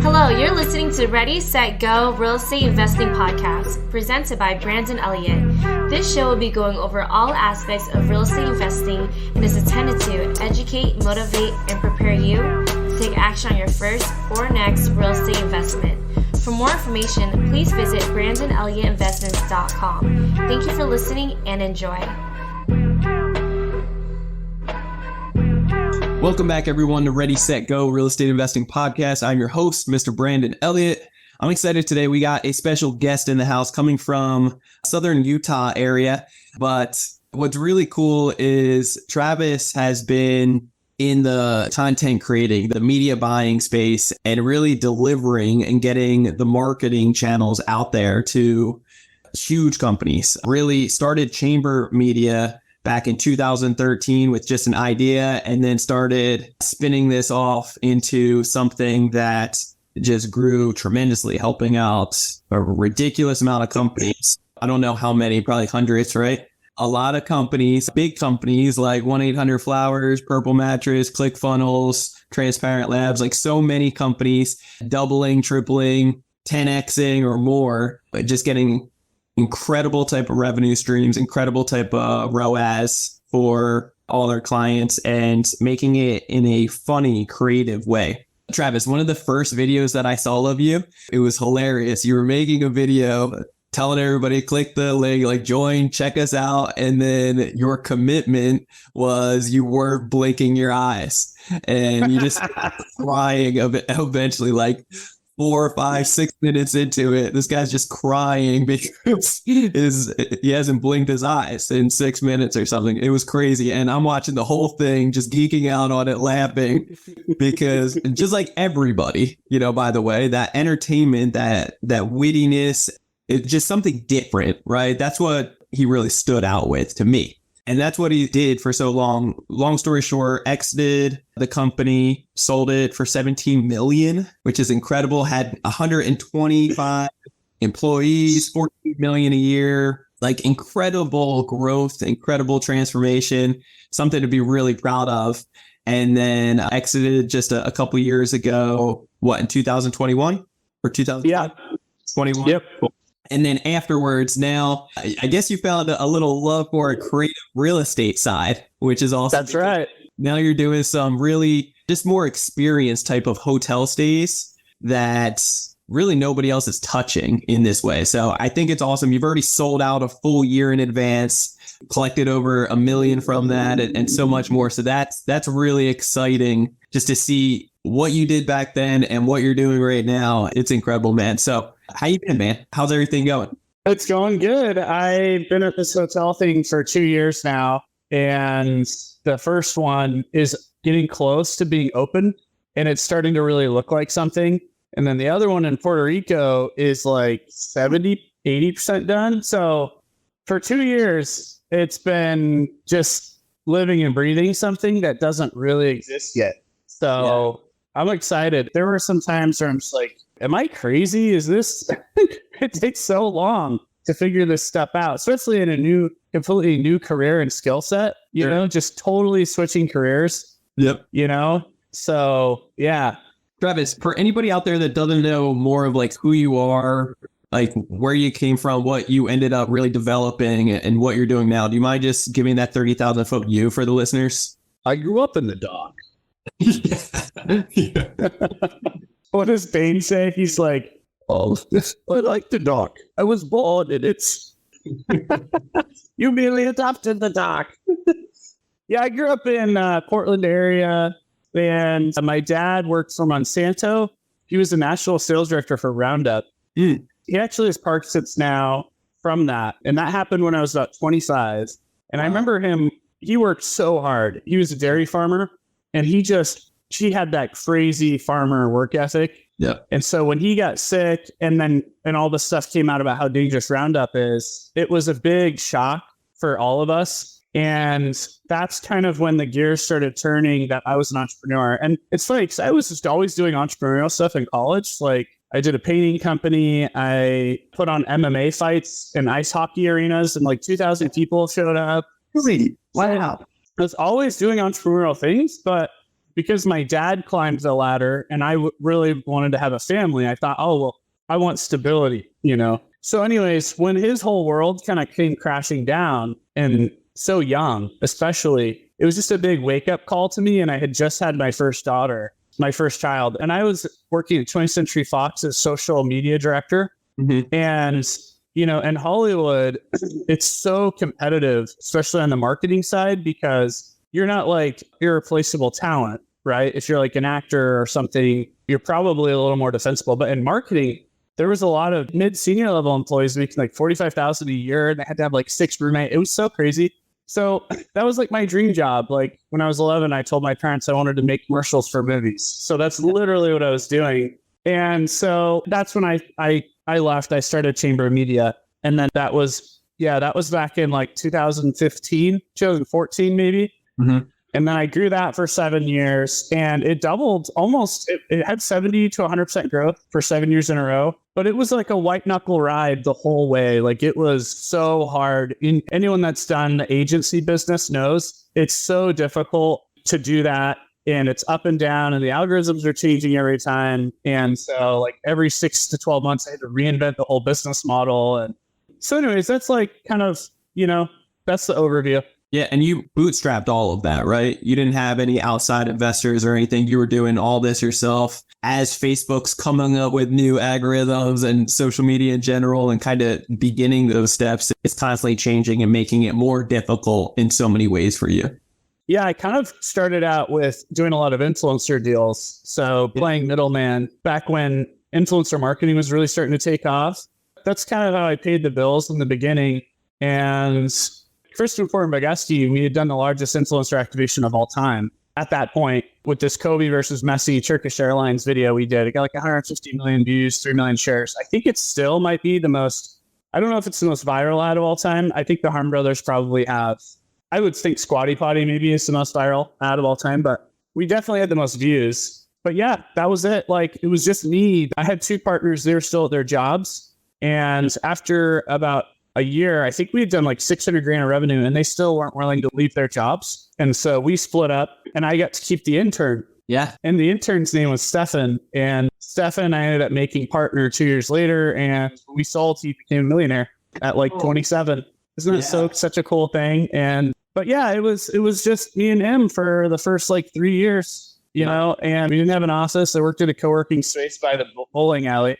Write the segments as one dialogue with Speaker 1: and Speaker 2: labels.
Speaker 1: Hello, you're listening to Ready, Set, Go Real Estate Investing Podcast, presented by Brandon Elliott. This show will be going over all aspects of real estate investing and is intended to educate, motivate, and prepare you to take action on your first or next real estate investment. For more information, please visit BrandonElliottInvestments.com. Thank you for listening and enjoy.
Speaker 2: Welcome back, everyone, to Ready, Set, Go Real Estate Investing Podcast. I'm your host, Mr. Brandon Elliott. I'm excited today. We got a special guest in the house coming from Southern Utah area. But what's really cool is Travis has been in the content creating, the media buying space, and really delivering and getting the marketing channels out there to huge companies. Really started Chamber Media back in 2013 with just an idea, and then started spinning this off into something that just grew tremendously, helping out a ridiculous amount of companies. I don't know how many, probably hundreds, right? A lot of companies, big companies like 1-800-Flowers, Purple Mattress, ClickFunnels, Transparent Labs, like so many companies doubling, tripling, 10xing or more, but just getting incredible type of revenue streams, incredible type of ROAS for all their clients, and making it in a funny, creative way. Travis, one of the first videos that I saw of you, it was hilarious. You were making a video telling everybody, click the link, like join, check us out. And then your commitment was you weren't blinking your eyes and you just crying of it eventually, like 4, 5, 6 minutes into it, this guy's just crying because he hasn't blinked his eyes in 6 minutes or something. It was crazy. And I'm watching the whole thing, just geeking out on it, laughing, because just like everybody, by the way, that entertainment, that wittiness, it's just something different, right? That's what he really stood out with to me. And that's what he did for so long. Long story short, exited the company, sold it for $17 million, which is incredible. Had 125 employees, $14 million a year, like incredible growth, incredible transformation, something to be really proud of. And then exited just a couple years ago, in 2021 or 2021? Yeah. 21? Yep. And then afterwards, now, I guess you found a little love for a creative real estate side, which is awesome.
Speaker 3: That's right.
Speaker 2: Now you're doing some really just more experienced type of hotel stays that really nobody else is touching in this way. So I think it's awesome. You've already sold out a full year in advance, collected over $1 million from that, and so much more. So that's really exciting just to see what you did back then and what you're doing right now. It's incredible, man. So how you been, man? How's everything going?
Speaker 3: It's going good. I've been at this hotel thing for 2 years now, and the first one is getting close to being open, and it's starting to really look like something. And then the other one in Puerto Rico is like 70-80% done. So for 2 years, it's been just living and breathing something that doesn't really exist yet. So I'm excited. There were some times where I'm just like, am I crazy? Is this, it takes so long to figure this stuff out, especially in a completely new career and skill set, just totally switching careers.
Speaker 2: Yep.
Speaker 3: So yeah.
Speaker 2: Travis, for anybody out there that doesn't know more of like who you are, like where you came from, what you ended up really developing and what you're doing now, do you mind just giving that 30,000 foot view for the listeners?
Speaker 3: I grew up in the dock. What does Bane say? He's like, oh, I like the dock. I was born and it's... You merely adopted the dock. Yeah, I grew up in Portland area, and my dad worked for Monsanto. He was the national sales director for Roundup. He actually has Parkinson's now from that, and that happened when I was about 25. And I remember him, he worked so hard. He was a dairy farmer, and he had that crazy farmer work ethic.
Speaker 2: Yeah.
Speaker 3: And so when he got sick and all the stuff came out about how dangerous Roundup is, it was a big shock for all of us. And that's kind of when the gears started turning that I was an entrepreneur. And it's funny because I was just always doing entrepreneurial stuff in college. Like I did a painting company. I put on MMA fights in ice hockey arenas and like 2,000 people showed up.
Speaker 2: Really? Wow.
Speaker 3: I was always doing entrepreneurial things, but because my dad climbed the ladder and I really wanted to have a family, I thought, oh, well, I want stability, you know? So anyways, when his whole world kind of came crashing down, and so young, especially, it was just a big wake up call to me. And I had just had my first daughter, my first child, and I was working at 20th Century Fox as social media director. Mm-hmm. And, you know, in Hollywood, it's so competitive, especially on the marketing side, because you're not like irreplaceable talent, right? If you're like an actor or something, you're probably a little more defensible. But in marketing, there was a lot of mid-senior level employees making like $45,000 a year, and they had to have like 6 roommates. It was so crazy. So that was like my dream job. Like when I was 11, I told my parents I wanted to make commercials for movies. So that's literally what I was doing. And so that's when I left. I started Chamber of Media. And then that was back in like 2014 maybe. Mm-hmm. And then I grew that for 7 years, and it doubled almost. It had 70 to 100% growth for 7 years in a row. But it was like a white knuckle ride the whole way. Like it was so hard. Anyone that's done the agency business knows it's so difficult to do that. And it's up and down, and the algorithms are changing every time. And so like every 6 to 12 months, I had to reinvent the whole business model. And so anyways, that's like kind of, you know, that's the overview.
Speaker 2: Yeah, and you bootstrapped all of that, right? You didn't have any outside investors or anything. You were doing all this yourself as Facebook's coming up with new algorithms and social media in general, and kind of beginning those steps. It's constantly changing and making it more difficult in so many ways for you.
Speaker 3: Yeah, I kind of started out with doing a lot of influencer deals. So playing middleman back when influencer marketing was really starting to take off. That's kind of how I paid the bills in the beginning. And first and foremost, Augusti, we had done the largest influencer activation of all time at that point with this Kobe versus Messi Turkish Airlines video we did. It got like 150 million views, 3 million shares. I think it still might be the most, I don't know if it's the most viral ad of all time. I think the Harm Brothers probably have, I would think Squatty Potty maybe is the most viral ad of all time, but we definitely had the most views. But yeah, that was it. Like it was just me. I had 2 partners. They were still at their jobs. And after about a year, I think we had done like 600 grand of revenue, and they still weren't willing to leave their jobs. And so we split up, and I got to keep the intern.
Speaker 2: Yeah.
Speaker 3: And the intern's name was Stefan. And Stefan, I ended up making partner 2 years later, and we sold. He became a millionaire at like 27. Isn't that such a cool thing? But yeah, it was just me and him for the first like 3 years, you know, and we didn't have an office. I worked at a co-working space by the bowling alley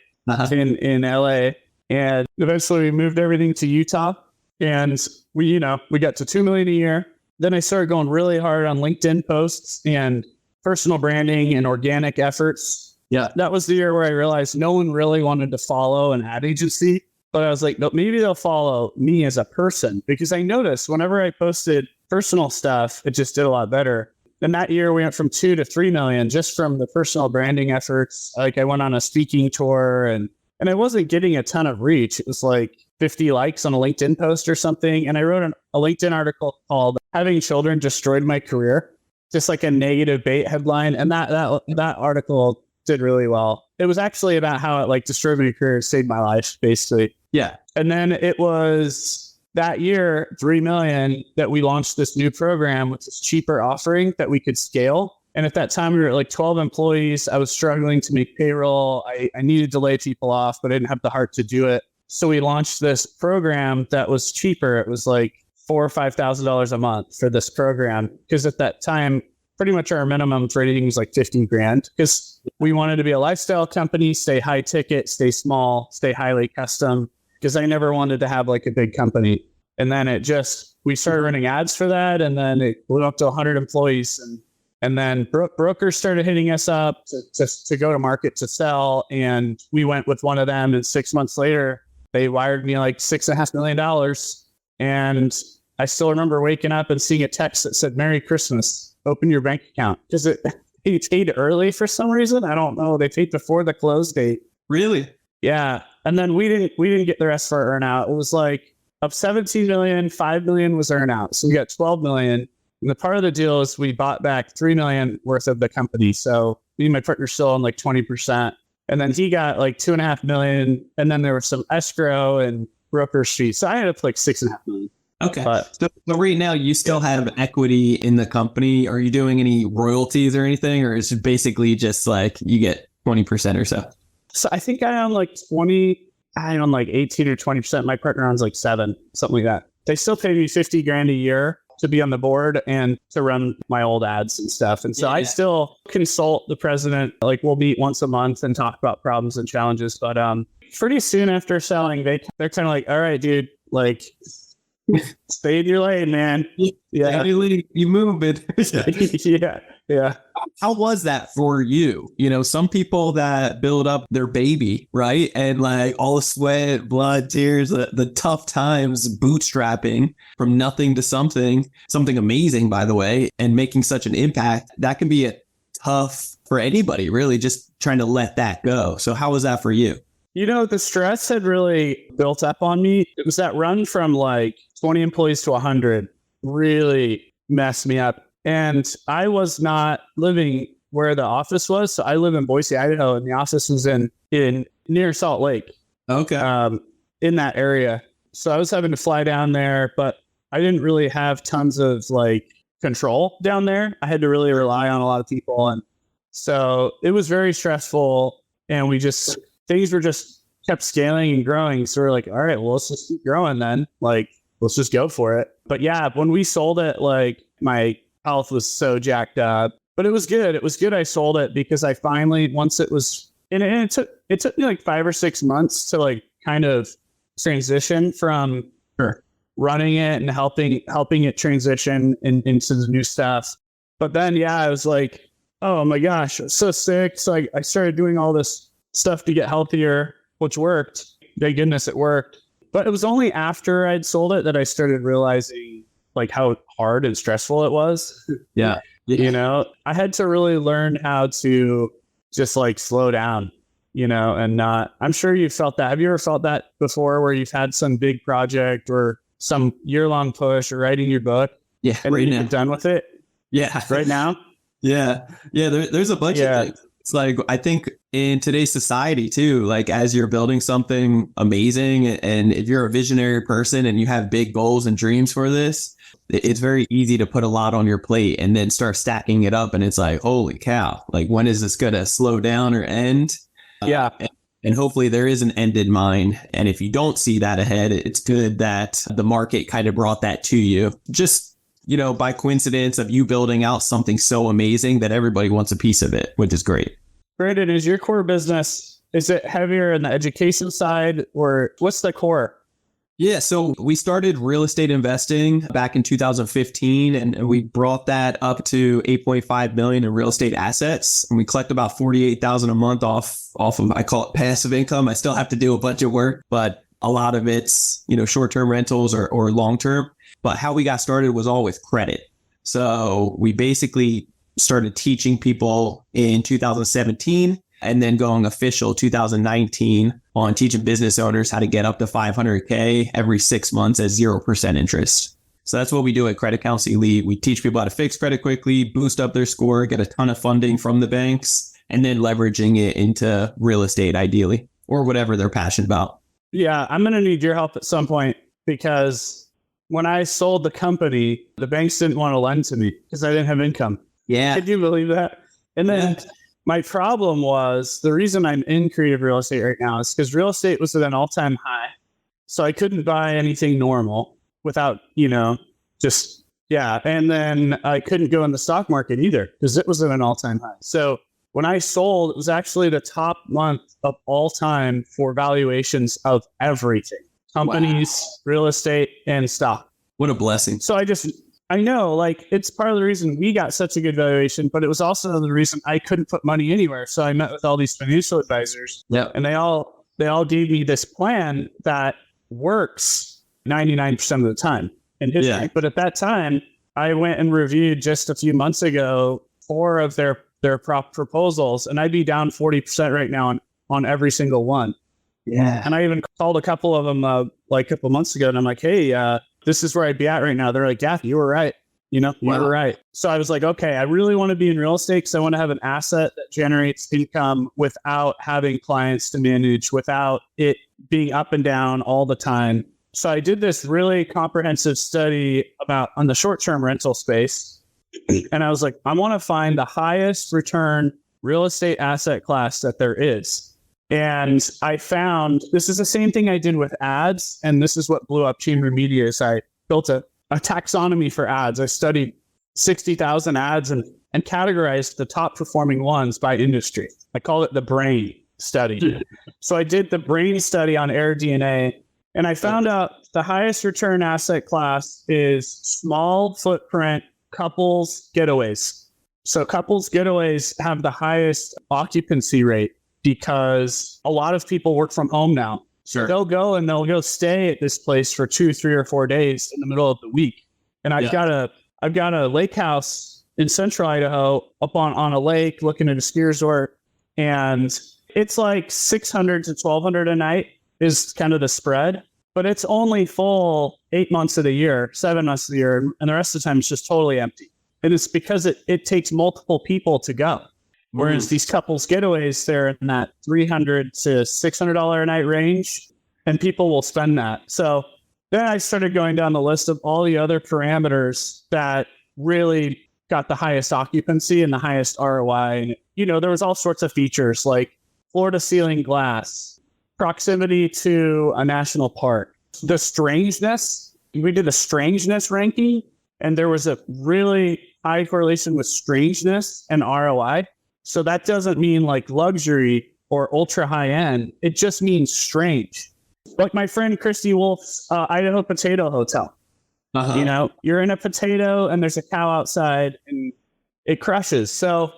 Speaker 3: in LA. And eventually we moved everything to Utah, and we got to $2 million a year. Then I started going really hard on LinkedIn posts and personal branding and organic efforts. Yeah. That was the year where I realized no one really wanted to follow an ad agency, but I was like, no, maybe they'll follow me as a person, because I noticed whenever I posted personal stuff, it just did a lot better. And that year we went from 2 to 3 million just from the personal branding efforts. Like I went on a speaking tour, and I wasn't getting a ton of reach. It was like 50 likes on a LinkedIn post or something. And I wrote a LinkedIn article called "Having Children Destroyed My Career," just like a negative bait headline. And that article did really well. It was actually about how it like destroyed my career, saved my life, basically.
Speaker 2: Yeah.
Speaker 3: And then it was that year, 3 million, that we launched this new program with this cheaper offering that we could scale. And at that time, we were at like 12 employees. I was struggling to make payroll. I needed to lay people off, but I didn't have the heart to do it. So we launched this program that was cheaper. It was like $4,000 or $5,000 a month for this program. Because at that time, pretty much our minimum for anything was like 50 grand. Because we wanted to be a lifestyle company, stay high ticket, stay small, stay highly custom. Because I never wanted to have like a big company. And then we started running ads for that. And then it blew up to 100 employees. And then brokers started hitting us up to go to market to sell. And we went with one of them. And 6 months later, they wired me like $6.5 million. And I still remember waking up and seeing a text that said, "Merry Christmas, open your bank account." Because it paid early for some reason. I don't know. They paid before the close date.
Speaker 2: Really?
Speaker 3: Yeah. And then we didn't get the rest for our earnout. It was like of 17 million, 5 million was earnout. So we got 12 million. And the part of the deal is we bought back 3 million worth of the company. So me and my partner still own like 20%. And then he got like 2.5 million. And then there was some escrow and broker fees. So I ended up like 6.5 million.
Speaker 2: Okay.
Speaker 3: But
Speaker 2: So right now you still have equity in the company. Are you doing any royalties or anything? Or is it basically just like you get 20% or so?
Speaker 3: so I think I own like 20, I own like 18 or 20%. My partner owns like 7, something like that. They still pay me 50 grand a year to be on the board and to run my old ads and stuff. And so I still consult the president. Like we'll meet once a month and talk about problems and challenges. But pretty soon after selling, they're kind of like, all right, dude, like stay in your lane, man. Yeah.
Speaker 2: You move it.
Speaker 3: Yeah.
Speaker 2: How was that for you? You know, some people that build up their baby, right? And like all the sweat, blood, tears, the tough times, bootstrapping from nothing to something amazing, by the way, and making such an impact, that can be tough for anybody, really, just trying to let that go. So how was that for you?
Speaker 3: You know, the stress had really built up on me. It was that run from like 20 employees to 100 really messed me up. And I was not living where the office was. So I live in Boise, Idaho, and the office was in near Salt Lake.
Speaker 2: Okay.
Speaker 3: In that area. So I was having to fly down there, but I didn't really have tons of like control down there. I had to really rely on a lot of people. And so it was very stressful. And things were just kept scaling and growing. So we're like, all right, well, let's just keep growing then. Like, let's just go for it. But yeah, when we sold it, like my health was so jacked up, but it was good. It was good. I sold it because I finally, once it was, and it took me like 5 or 6 months to like kind of transition from running it and helping it transition into the new stuff. But then, yeah, I was like, oh my gosh, I'm so sick. So I started doing all this stuff to get healthier, which worked. Thank goodness it worked. But it was only after I'd sold it that I started realizing like how hard and stressful it was.
Speaker 2: Yeah.
Speaker 3: You know, I had to really learn how to just like slow down, you know, and not, I'm sure you've felt that. Have you ever felt that before where you've had some big project or some year-long push or writing your book?
Speaker 2: Yeah.
Speaker 3: And
Speaker 2: right
Speaker 3: you're
Speaker 2: now.
Speaker 3: done with it?
Speaker 2: Yeah.
Speaker 3: Right now?
Speaker 2: Yeah. Yeah. There's a bunch of things. It's like, I think in today's society too, like as you're building something amazing and if you're a visionary person and you have big goals and dreams for this, it's very easy to put a lot on your plate and then start stacking it up. And it's like, holy cow, like when is this going to slow down or end?
Speaker 3: Yeah.
Speaker 2: And hopefully there is an end in mind. And if you don't see that ahead, it's good that the market kind of brought that to you. Just, you know, by coincidence of you building out something so amazing that everybody wants a piece of it, which is great.
Speaker 3: Brandon, is your core business, is it heavier in the education side or what's the core?
Speaker 2: Yeah, so we started real estate investing back in 2015 and we brought that up to 8.5 million in real estate assets. And we collect about 48,000 a month off of, I call it passive income. I still have to do a bunch of work, but a lot of it's, you know, short-term rentals or long-term. But how we got started was all with credit. So we basically started teaching people in 2017 and then going official 2019 on teaching business owners how to get up to 500K every 6 months at 0% interest. So that's what we do at Credit Counsel Elite. We teach people how to fix credit quickly, boost up their score, get a ton of funding from the banks, and then leveraging it into real estate ideally, or whatever they're passionate about.
Speaker 3: Yeah, I'm going to need your help at some point because when I sold the company, the banks didn't want to lend to me because I didn't have income.
Speaker 2: Yeah.
Speaker 3: Could you believe that? And then my problem was the reason I'm in creative real estate right now is because real estate was at an all-time high. So I couldn't buy anything normal without, you know, just, yeah. And then I couldn't go in the stock market either because it was at an all-time high. So when I sold, it was actually the top month of all time for valuations of everything. Companies, real estate, and stock.
Speaker 2: What a blessing.
Speaker 3: So I know, like, it's part of the reason we got such a good valuation, but it was also the reason I couldn't put money anywhere. So I met with all these financial advisors, and they all gave me this plan that works 99% of the time in history. Yeah. But at that time, I went and reviewed just a few months ago 4 of their proposals, and I'd be down 40% right now on every single one.
Speaker 2: Yeah.
Speaker 3: And I even called a couple of them like a couple months ago, and I'm like, hey, this is where I'd be at right now. They're like, yeah, you were right. You know, you were right. So I was like, okay, I really want to be in real estate because I want to have an asset that generates income without having clients to manage, without it being up and down all the time. So I did this really comprehensive study on the short-term rental space. And I was like, I want to find the highest return real estate asset class that there is. And I found, this is the same thing I did with ads. And this is what blew up Chamber Media is I built a taxonomy for ads. I studied 60,000 ads and categorized the top performing ones by industry. I call it the brain study. So I did the brain study on AirDNA, and I found out the highest return asset class is small footprint couples getaways. So couples getaways have the highest occupancy rate because a lot of people work from home now.
Speaker 2: Sure.
Speaker 3: They'll go stay at this place for 2, 3, or 4 days in the middle of the week. And I've got a lake house in central Idaho up on a lake looking at a ski resort. And it's like $600 to $1,200 a night is kind of the spread, but it's only full 8 months of the year, 7 months of the year. And the rest of the time it's just totally empty. And it's because it takes multiple people to go. Whereas these couples getaways, they're in that $300 to $600 a night range, and people will spend that. So then I started going down the list of all the other parameters that really got the highest occupancy and the highest ROI. And, there was all sorts of features like floor to ceiling glass, proximity to a national park, the strangeness. We did a strangeness ranking, and there was a really high correlation with strangeness and ROI. So that doesn't mean like luxury or ultra high end. It just means strange. Like my friend Christy Wolf's Idaho Potato Hotel. You're in a potato and there's a cow outside and it crushes. So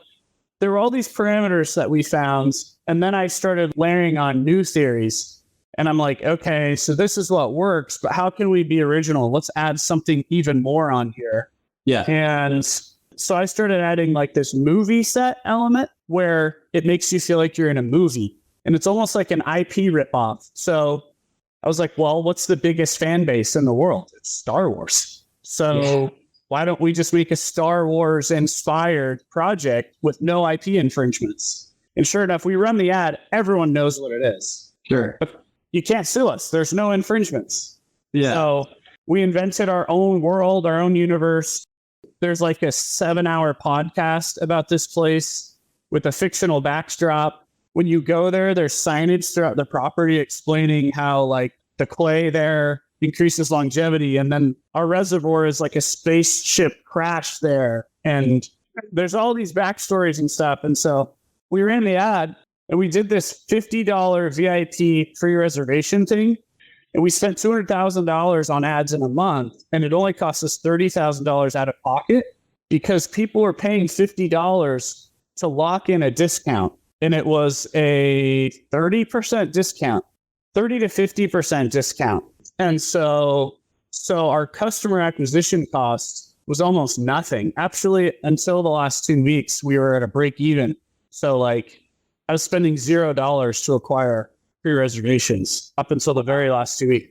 Speaker 3: there were all these parameters that we found. And then I started layering on new theories. And I'm like, okay, so this is what works, but how can we be original? Let's add something even more on here.
Speaker 2: Yeah.
Speaker 3: And so I started adding like this movie set element where it makes you feel like you're in a movie. And it's almost like an IP ripoff. So I was like, well, what's the biggest fan base in the world? It's Star Wars. So why don't we just make a Star Wars inspired project with no IP infringements? And sure enough, we run the ad. Everyone knows what it is.
Speaker 2: Sure.
Speaker 3: But you can't sue us. There's no infringements.
Speaker 2: Yeah.
Speaker 3: So we invented our own world, our own universe. There's like a 7-hour podcast about this place with a fictional backdrop. When you go there, there's signage throughout the property explaining how like the clay there increases longevity. And then our reservoir is like a spaceship crash there. And there's all these backstories and stuff. And so we ran the ad and we did this $50 VIP free reservation thing. And we spent $200,000 on ads in a month, and it only cost us $30,000 out of pocket because people were paying $50 to lock in a discount. And it was a 30% discount, 30 to 50% discount. And so our customer acquisition cost was almost nothing. Actually, until the last 2 weeks, we were at a break even. So like I was spending $0 to acquire pre-reservations up until the very last 2 weeks.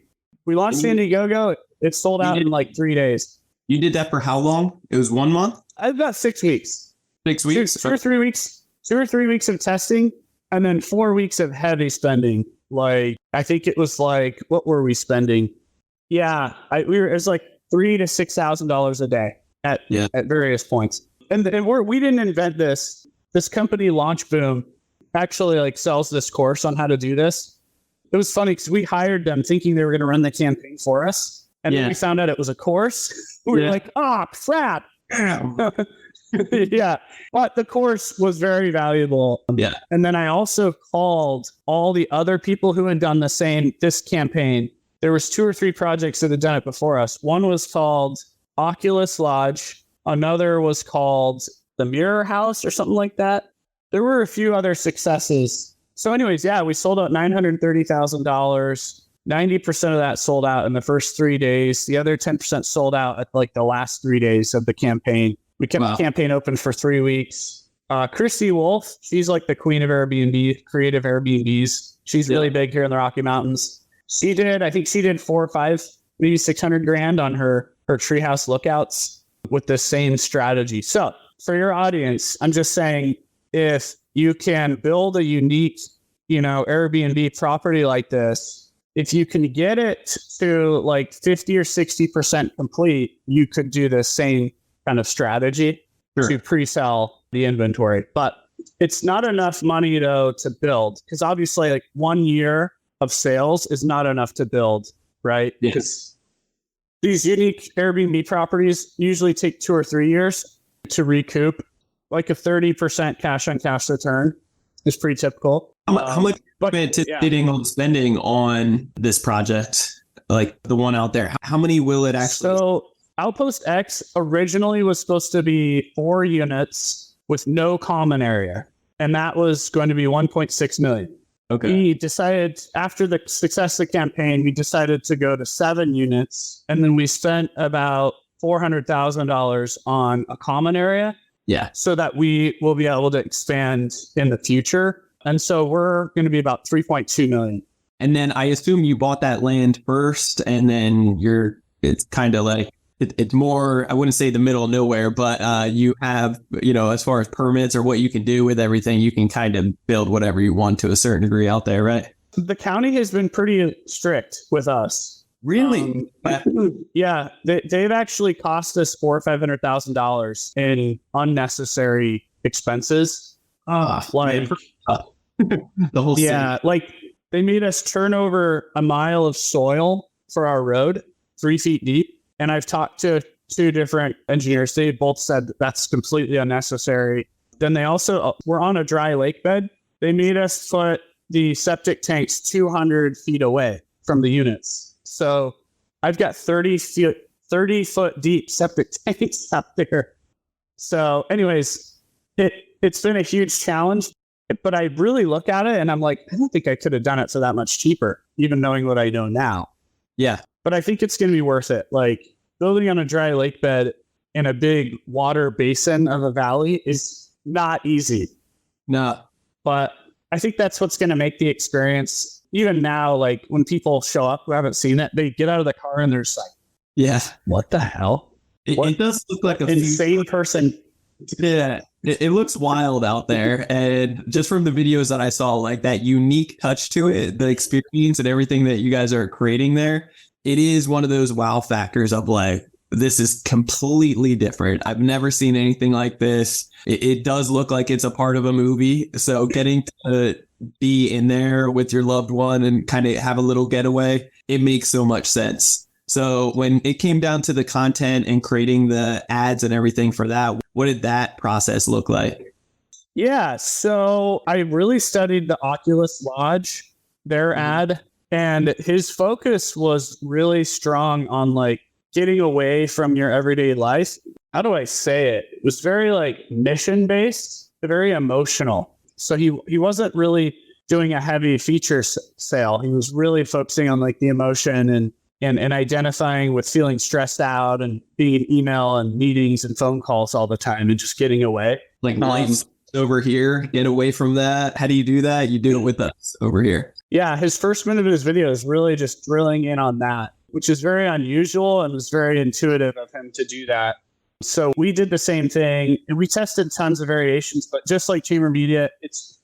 Speaker 3: We launched Indiegogo. It sold out in like 3 days.
Speaker 2: You did that for how long? It was 1 month?
Speaker 3: About 6 weeks.
Speaker 2: 6 weeks?
Speaker 3: 2 or 3 weeks. 2 or 3 weeks of testing, and then 4 weeks of heavy spending. Like, I think it was like, what were we spending? Yeah, it was like $3,000 to $6,000 a day at various points. And we didn't invent this. This company, Launch Boom, actually like sells this course on how to do this. It was funny because we hired them thinking they were going to run the campaign for us. And then we found out it was a course. We were like, crap. Yeah. But the course was very valuable.
Speaker 2: Yeah.
Speaker 3: And then I also called all the other people who had done this campaign. There was 2 or 3 projects that had done it before us. One was called Oculus Lodge. Another was called the Mirror House or something like that. There were a few other successes. So anyways, we sold out $930,000. 90% of that sold out in the first 3 days. The other 10% sold out at like the last 3 days of the campaign. We kept the campaign open for 3 weeks. Christy Wolf, she's like the queen of Airbnb, creative Airbnbs. She's really big here in the Rocky Mountains. I think she did 4 or 5, maybe $600,000 on her treehouse lookouts with the same strategy. So for your audience, I'm just saying, if you can build a unique, Airbnb property like this if you can get it to like 50 or 60% complete, you could do the same kind of strategy to pre-sell the inventory. But it's not enough money though to build, because obviously like 1 year of sales is not enough to build, right? Because these unique Airbnb properties usually take 2 or 3 years to recoup. Like a 30% cash on cash return is pretty typical.
Speaker 2: How much are you anticipating on spending on this project, like the one out there? How many will it actually?
Speaker 3: So Outpost X originally was supposed to be 4 units with no common area, and that was going to be 1.6 million.
Speaker 2: Okay.
Speaker 3: We decided, after the success of the campaign, we decided to go to 7 units, and then we spent about $400,000 on a common area.
Speaker 2: Yeah.
Speaker 3: So that we will be able to expand in the future. And so we're going to be about 3.2 million.
Speaker 2: And then I assume you bought that land first, and then it's kind of like, it's more, I wouldn't say the middle of nowhere, but you have, as far as permits or what you can do with everything, you can kind of build whatever you want to a certain degree out there, right?
Speaker 3: The county has been pretty strict with us.
Speaker 2: Really?
Speaker 3: Yeah, they've actually cost us $400,000 or $500,000 in unnecessary expenses.
Speaker 2: The whole city.
Speaker 3: Like they made us turn over a mile of soil for our road, 3 feet deep. And I've talked to 2 different engineers. They both said that's completely unnecessary. Then they also were on a dry lake bed. They made us put the septic tanks 200 feet away from the units. So I've got 30 foot deep septic tanks out there. So anyways, it's been a huge challenge, but I really look at it and I'm like, I don't think I could have done it for that much cheaper, even knowing what I know now.
Speaker 2: Yeah.
Speaker 3: But I think it's going to be worth it. Like building on a dry lake bed in a big water basin of a valley is not easy.
Speaker 2: No.
Speaker 3: But I think that's what's going to make the experience. Even now, like when people show up who haven't seen it, they get out of the car and they're just like,
Speaker 2: yeah,
Speaker 3: what the hell?
Speaker 2: It does look like a
Speaker 3: insane person.
Speaker 2: Yeah, it looks wild out there. And just from the videos that I saw, like that unique touch to it, the experience and everything that you guys are creating there, it is one of those wow factors of like, this is completely different. I've never seen anything like this. It does look like it's a part of a movie. So getting to be in there with your loved one and kind of have a little getaway, it makes so much sense. So when it came down to the content and creating the ads and everything for that, what did that process look like?
Speaker 3: Yeah, so I really studied the Oculus Lodge, their ad, and his focus was really strong on like getting away from your everyday life. How do I say it? It was very like mission based, very emotional. So he wasn't really doing a heavy feature sale. He was really focusing on like the emotion and identifying with feeling stressed out and being in email and meetings and phone calls all the time and just getting away.
Speaker 2: Like life's over here, get away from that. How do you do that? You do it with us over here.
Speaker 3: Yeah, his first minute of his video is really just drilling in on that, which is very unusual and was very intuitive of him to do that. So we did the same thing and we tested tons of variations, but just like Chamber Media, it's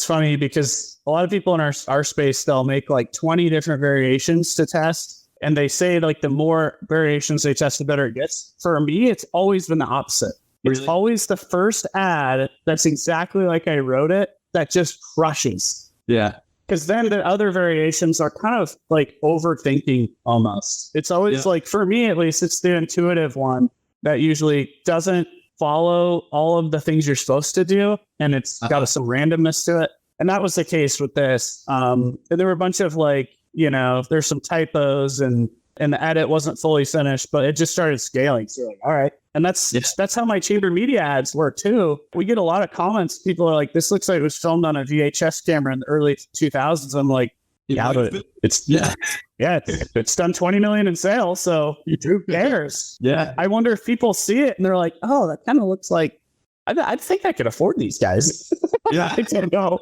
Speaker 3: funny because a lot of people in our space, they'll make like 20 different variations to test. And they say like the more variations they test, the better it gets. For me, it's always been the opposite. Really? It's always the first ad that's exactly like I wrote it that just crushes.
Speaker 2: Yeah.
Speaker 3: Because then the other variations are kind of like overthinking almost. It's always like, for me at least, it's the intuitive one that usually doesn't follow all of the things you're supposed to do. And it's got some randomness to it. And that was the case with this. And there were a bunch of like, there's some typos and the edit wasn't fully finished, but it just started scaling. So you're like, all right. And that's how my Chamber Media ads work too. We get a lot of comments. People are like, this looks like it was filmed on a VHS camera in the early 2000s. I'm like, it's done 20 million in sales. So who cares?
Speaker 2: Yeah.
Speaker 3: I wonder if people see it and they're like, oh, that kind of looks like, I think I could afford these guys.
Speaker 2: Yeah.
Speaker 3: I don't know.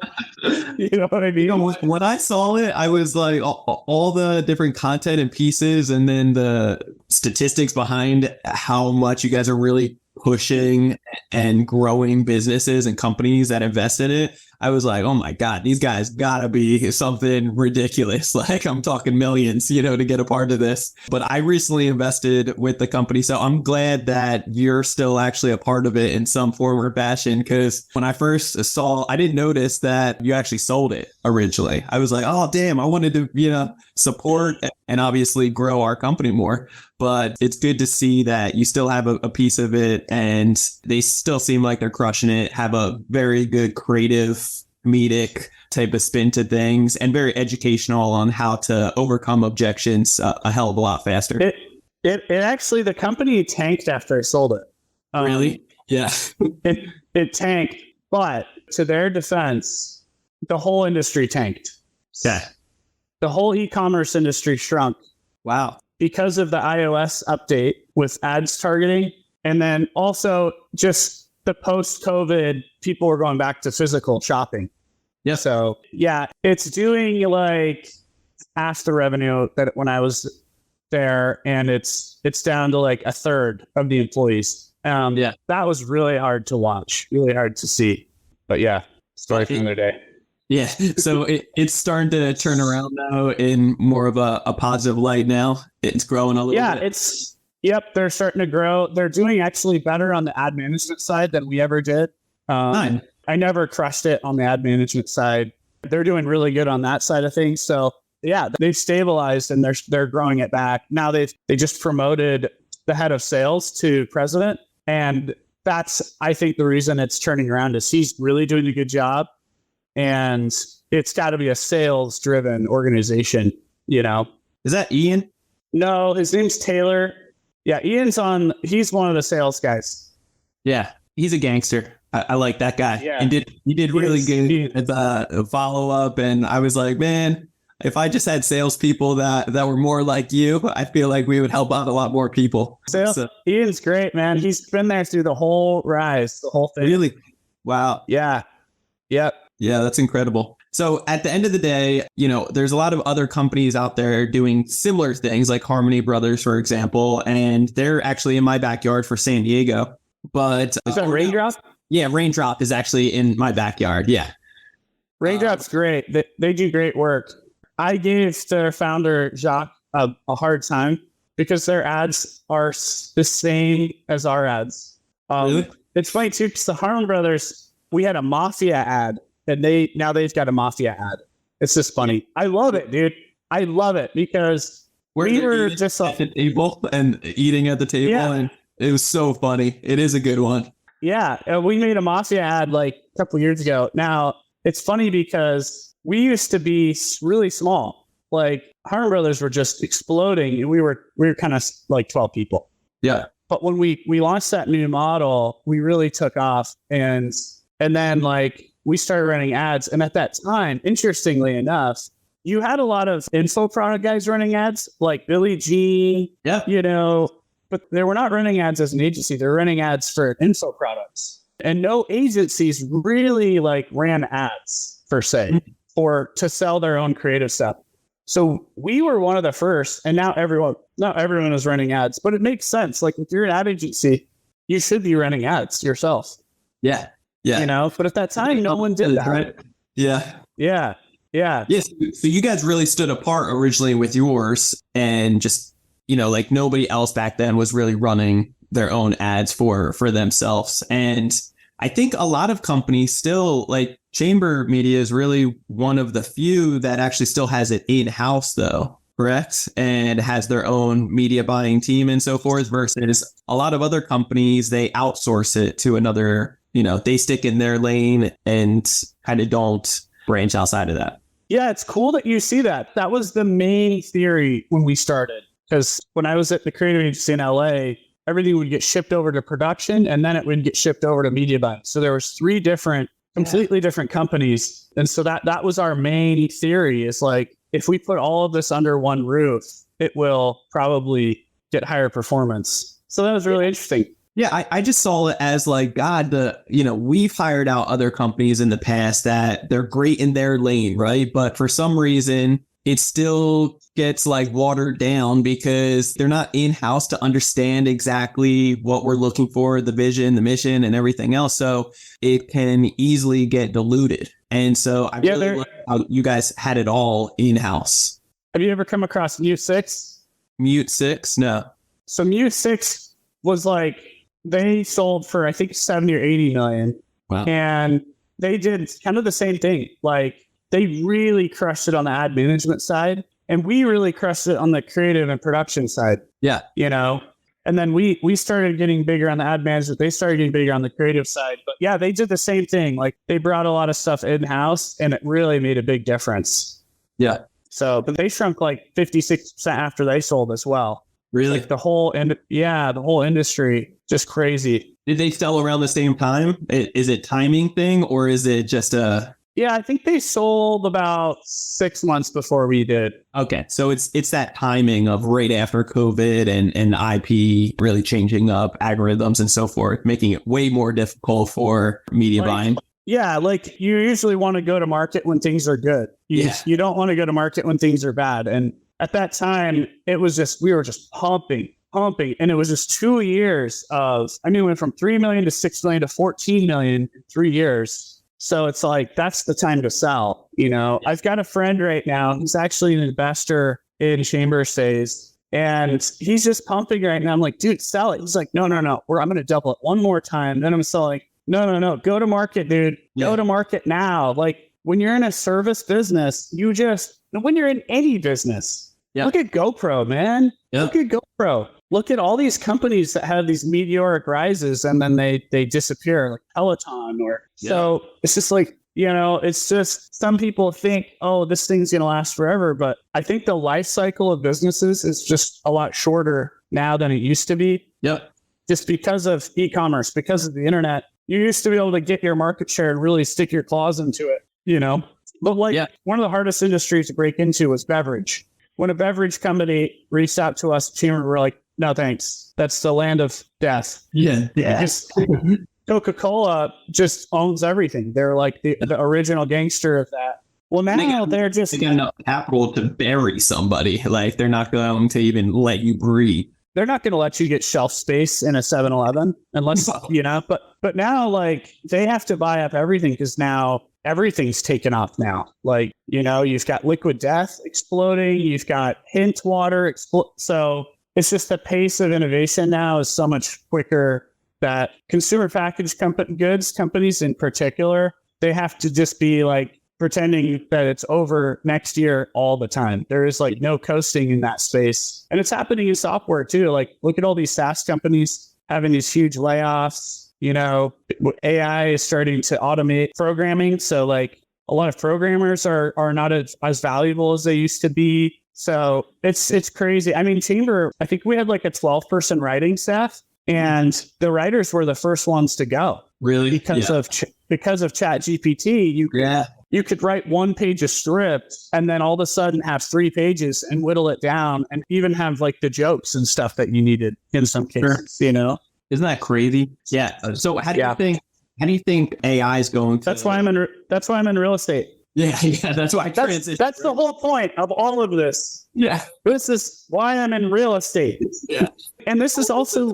Speaker 3: You know what I mean?
Speaker 2: When I saw it, I was like, all the different content and pieces, and then the statistics behind how much you guys are really pushing and growing businesses and companies that invest in it, I was like, oh my God, these guys gotta be something ridiculous. Like I'm talking millions, to get a part of this. But I recently invested with the company. So I'm glad that you're still actually a part of it in some form or fashion. Because when I first saw, I didn't notice that you actually sold it originally. I was like, oh, damn, I wanted to, support and obviously grow our company more. But it's good to see that you still have a piece of it and they still seem like they're crushing it, have a very good creative, comedic type of spin to things and very educational on how to overcome objections a hell of a lot faster.
Speaker 3: It actually, the company tanked after I sold it.
Speaker 2: Really? Yeah.
Speaker 3: it tanked, but to their defense, the whole industry tanked.
Speaker 2: Yeah.
Speaker 3: The whole e-commerce industry shrunk.
Speaker 2: Wow.
Speaker 3: Because of the iOS update with ads targeting. And then also just the post-COVID, people were going back to physical shopping.
Speaker 2: Yeah.
Speaker 3: So yeah, it's doing like half the revenue that when I was there, and it's down to like a third of the employees. That was really hard to watch, really hard to see. But yeah, story for another day.
Speaker 2: Yeah. So it's starting to turn around now in more of a positive light now. It's growing a little bit. They're starting to grow. They're doing actually better on the ad management side than we ever did. I never crushed it on the ad management side. They're doing really good on that side of things. So yeah, they've stabilized and they're growing it back. Now they just promoted the head of sales to president. And that's, I think, the reason it's turning around is he's really doing a good job. And it's got to be a sales driven organization, Is that Ian?
Speaker 3: No, his name's Taylor. Yeah, he's one of the sales guys.
Speaker 2: Yeah, he's a gangster. I like that guy.
Speaker 3: Yeah.
Speaker 2: And he did really good at the follow up. And I was like, man, if I just had salespeople that were more like you, I feel like we would help out a lot more people.
Speaker 3: So, Ian's great, man. He's been there through the whole rise, the whole thing.
Speaker 2: Really? Wow.
Speaker 3: Yeah. Yep.
Speaker 2: Yeah, that's incredible. So at the end of the day, there's a lot of other companies out there doing similar things like Harmony Brothers, for example, and they're actually in my backyard for San Diego. But
Speaker 3: is that Raindrop?
Speaker 2: Yeah, Raindrop is actually in my backyard. Yeah.
Speaker 3: Raindrop's great. They do great work. I gave their founder, Jacques, a hard time because their ads are the same as our ads.
Speaker 2: Really?
Speaker 3: It's funny too, because the Harmon Brothers, we had a Mafia ad. And now they've got a Mafia ad. It's just funny. I love it, dude. I love it because we were just
Speaker 2: at the table and eating at the table, and it was so funny. It is a good one.
Speaker 3: Yeah, we made a Mafia ad like a couple years ago. Now it's funny because we used to be really small. Like Harmon Brothers were just exploding, and we were kind of like 12 people.
Speaker 2: Yeah.
Speaker 3: But when we launched that new model, we really took off, and then like. We started running ads. And at that time, interestingly enough, you had a lot of info product guys running ads like Billie Jean, but they were not running ads as an agency. They're running ads for info products. And no agencies really like ran ads per se or to sell their own creative stuff. So we were one of the first, and now everyone is running ads, but it makes sense. Like if you're an ad agency, you should be running ads yourself.
Speaker 2: Yeah. Yeah.
Speaker 3: But at that time, no one did that.
Speaker 2: Right? Yeah.
Speaker 3: Yeah. Yeah.
Speaker 2: Yes. So you guys really stood apart originally with yours and just, like nobody else back then was really running their own ads for themselves. And I think a lot of companies still like Chamber Media is really one of the few that actually still has it in-house though. Correct. And has their own media buying team and so forth versus a lot of other companies, they outsource it to another. They stick in their lane and kind of don't branch outside of that.
Speaker 3: Yeah, it's cool that you see that. That was the main theory when we started. Because when I was at the creative agency in LA, everything would get shipped over to production and then it would get shipped over to media buying. So there was 3 completely different companies. And so that was our main theory is like, if we put all of this under one roof, it will probably get higher performance. So that was really interesting.
Speaker 2: Yeah, I just saw it as like, God, we've hired out other companies in the past that they're great in their lane, right? But for some reason, it still gets like watered down because they're not in-house to understand exactly what we're looking for, the vision, the mission, and everything else. So it can easily get diluted. And so I really like how you guys had it all in-house.
Speaker 3: Have you ever come across Mute 6?
Speaker 2: Mute 6? No.
Speaker 3: So Mute 6 was like, they sold for, I think, 70 or 80 million.
Speaker 2: Wow.
Speaker 3: And they did kind of the same thing. Like, they really crushed it on the ad management side. And we really crushed it on the creative and production side.
Speaker 2: Yeah.
Speaker 3: You know? And then we started getting bigger on the ad management. They started getting bigger on the creative side. But yeah, they did the same thing. Like, they brought a lot of stuff in-house, and it really made a big difference.
Speaker 2: Yeah.
Speaker 3: So, but they shrunk like 56% after they sold as well.
Speaker 2: Really?
Speaker 3: Like the whole industry, just crazy.
Speaker 2: Did they sell around the same time? Is it timing thing, or is it just a...
Speaker 3: Yeah, I think they sold about 6 months before we did.
Speaker 2: Okay, so it's that timing of right after COVID and IP really changing up algorithms and so forth, making it way more difficult for media buying.
Speaker 3: Yeah, like you usually want to go to market when things are good. You don't want to go to market when things are bad. And at that time, it was just, we were just pumping. And it was just 2 years of, we went from 3 million to 6 million to 14 million in 3 years. So it's like, that's the time to sell. You know, I've got a friend right now who's actually an investor in chamber stays, and he's just pumping right now. I'm like, dude, sell it. He's like, no, I'm going to double it one more time. Then I'm selling. No, go to market, dude. Go to market now. Like, when you're in a service business, when you're in any business, look at GoPro, man. Look at GoPro. Look at all these companies that have these meteoric rises and then they disappear, like Peloton so it's just like, you know, it's just, some people think, oh, this thing's going to last forever. But I think the life cycle of businesses is just a lot shorter now than it used to be.
Speaker 2: Yep.
Speaker 3: Just because of e-commerce, because of the internet. You used to be able to get your market share and really stick your claws into it, you know? But one of the hardest industries to break into was beverage. When a beverage company reached out to us, we were like, no, thanks. That's the land of death.
Speaker 2: Yeah.
Speaker 3: Coca-Cola just owns everything. They're like the original gangster of that. Well, now they got
Speaker 2: enough capital to bury somebody. Like, they're not going to even let you breathe.
Speaker 3: They're not going to let you get shelf space in a 7-Eleven unless, you know, but now, like, they have to buy up everything because now everything's taken off now. Like, you know, you've got Liquid Death exploding. You've got Hint Water. So it's just the pace of innovation now is so much quicker that consumer packaged goods companies in particular, they have to just be like pretending that it's over next year all the time. There is like no coasting in that space. And it's happening in software too. Like, look at all these SaaS companies having these huge layoffs. You know, AI is starting to automate programming. So like a lot of programmers are not as valuable as they used to be. So it's crazy. I mean, Chamber, I think we had like a 12-person writing staff, and the writers were the first ones to go.
Speaker 2: Really?
Speaker 3: Because of ChatGPT, you could write 1 page of script and then all of a sudden have 3 pages and whittle it down and even have like the jokes and stuff that you needed in some cases, you know?
Speaker 2: Isn't that crazy? Yeah. So how do you think AI is going to...
Speaker 3: That's why I'm in real estate.
Speaker 2: Yeah, that's why I transitioned.
Speaker 3: That's the whole point of all of this.
Speaker 2: Yeah.
Speaker 3: This is why I'm in real estate.
Speaker 2: Yeah.
Speaker 3: And this is also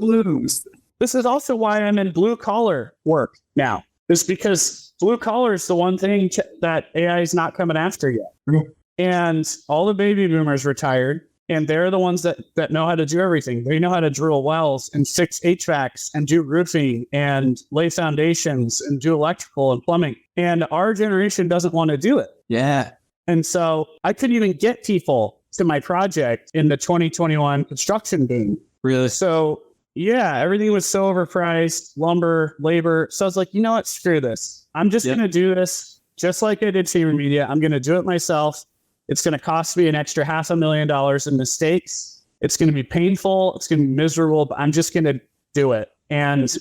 Speaker 3: why I'm in blue collar work now. It's because blue collar is the one thing that AI is not coming after yet. Mm-hmm. And all the baby boomers retired, and they're the ones that know how to do everything. They know how to drill wells and fix HVACs and do roofing and lay foundations and do electrical and plumbing. And our generation doesn't want to do it.
Speaker 2: Yeah.
Speaker 3: And so I couldn't even get people to my project in the 2021 construction boom.
Speaker 2: Really?
Speaker 3: So yeah, everything was so overpriced, lumber, labor. So I was like, you know what? Screw this. I'm just going to do this just like I did Chamber Media. I'm going to do it myself. It's going to cost me an extra $500,000 in mistakes. It's going to be painful. It's going to be miserable, but I'm just going to do it. And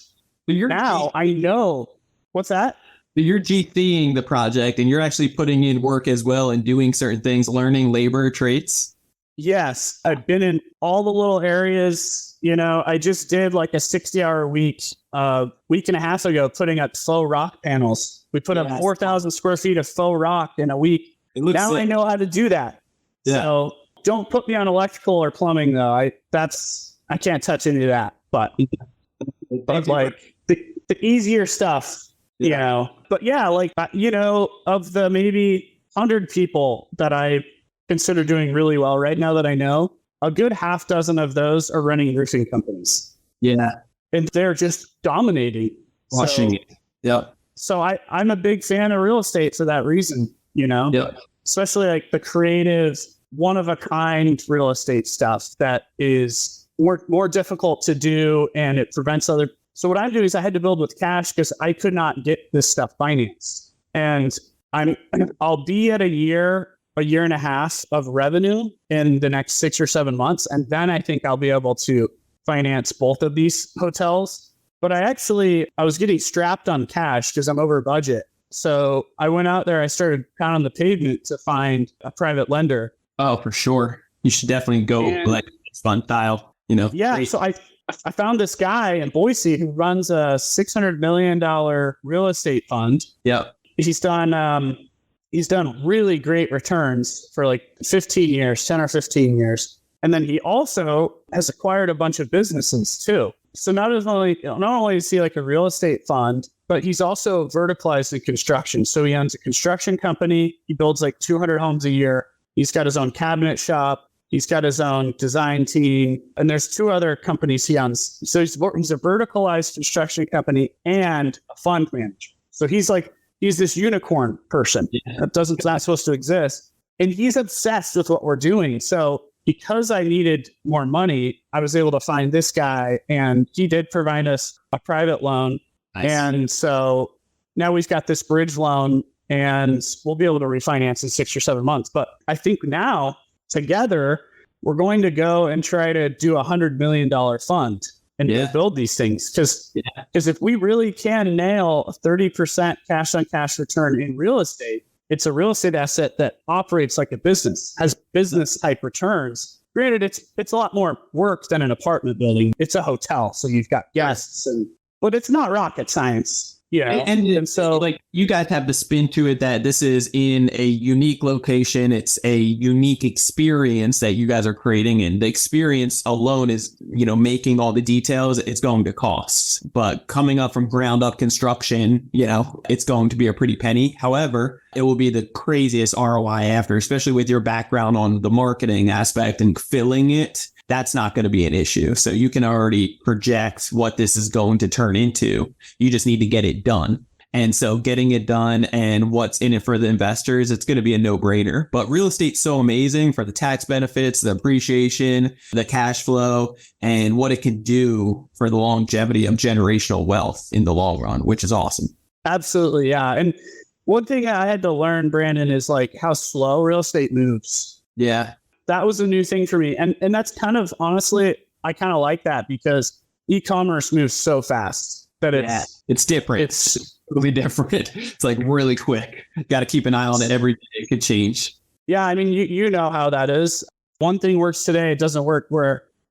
Speaker 3: now I know. What's that?
Speaker 2: You're GCing the project and you're actually putting in work as well and doing certain things, learning labor traits.
Speaker 3: Yes. I've been in all the little areas. You know, I just did like a 60-hour week and a half ago, putting up faux rock panels. We put up 4,000 square feet of faux rock in a week. Now I know how to do that.
Speaker 2: Yeah.
Speaker 3: So don't put me on electrical or plumbing though. I can't touch any of that. But like the easier stuff, you know. But yeah, like of the maybe 100 people that I consider doing really well right now that I know, a good half dozen of those are running roofing companies.
Speaker 2: Yeah.
Speaker 3: And they're just dominating.
Speaker 2: Crushing it. Yep.
Speaker 3: So I'm a big fan of real estate for that reason, you know.
Speaker 2: Yep.
Speaker 3: Especially like the creative, one-of-a-kind real estate stuff that is more difficult to do, and it prevents other. So what I'm doing is I had to build with cash because I could not get this stuff financed. And I'll be at a year and a half of revenue in the next 6 or 7 months. And then I think I'll be able to finance both of these hotels. But I was getting strapped on cash because I'm over budget. So I went out there, I started pounding the pavement to find a private lender.
Speaker 2: Oh, for sure. You should definitely go like fund style, you know.
Speaker 3: Yeah.
Speaker 2: Great.
Speaker 3: So I found this guy in Boise who runs a $600 million real estate fund.
Speaker 2: Yep.
Speaker 3: He's done really great returns for like 10 or 15 years. And then he also has acquired a bunch of businesses too. So not only is he like a real estate fund, but he's also verticalized in construction. So he owns a construction company. He builds like 200 homes a year. He's got his own cabinet shop. He's got his own design team. And there's 2 other companies he owns. So he's a verticalized construction company and a fund manager. So he's this unicorn person that's not supposed to exist. And he's obsessed with what we're doing. So because I needed more money, I was able to find this guy, and he did provide us a private loan. Nice. And so now we've got this bridge loan, and we'll be able to refinance in 6 or 7 months. But I think now together, we're going to go and try to do $100 million fund and build these things. Because if we really can nail a 30% cash on cash return in real estate, it's a real estate asset that operates like a business, has business type returns. Granted, it's a lot more work than an apartment building. It's a hotel, so you've got guests, but it's not rocket science. Yeah,
Speaker 2: and so like you guys have the spin to it that this is in a unique location. It's a unique experience that you guys are creating, and the experience alone is, making all the details. It's going to cost, but coming up from ground up construction, it's going to be a pretty penny. However, it will be the craziest ROI after, especially with your background on the marketing aspect and filling it. That's not going to be an issue. So you can already project what this is going to turn into. You just need to get it done. And so getting it done and what's in it for the investors, it's going to be a no-brainer. But real estate's so amazing for the tax benefits, the appreciation, the cash flow, and what it can do for the longevity of generational wealth in the long run, which is awesome.
Speaker 3: Absolutely. Yeah. And one thing I had to learn, Brandon, is like how slow real estate moves.
Speaker 2: Yeah.
Speaker 3: That was a new thing for me. And that's kind of, honestly, I kind of like that because e-commerce moves so fast that
Speaker 2: it's different. It's really different. It's like really quick. Got to keep an eye on it every day. It could change.
Speaker 3: Yeah. I mean, you know how that is. One thing works today, it doesn't work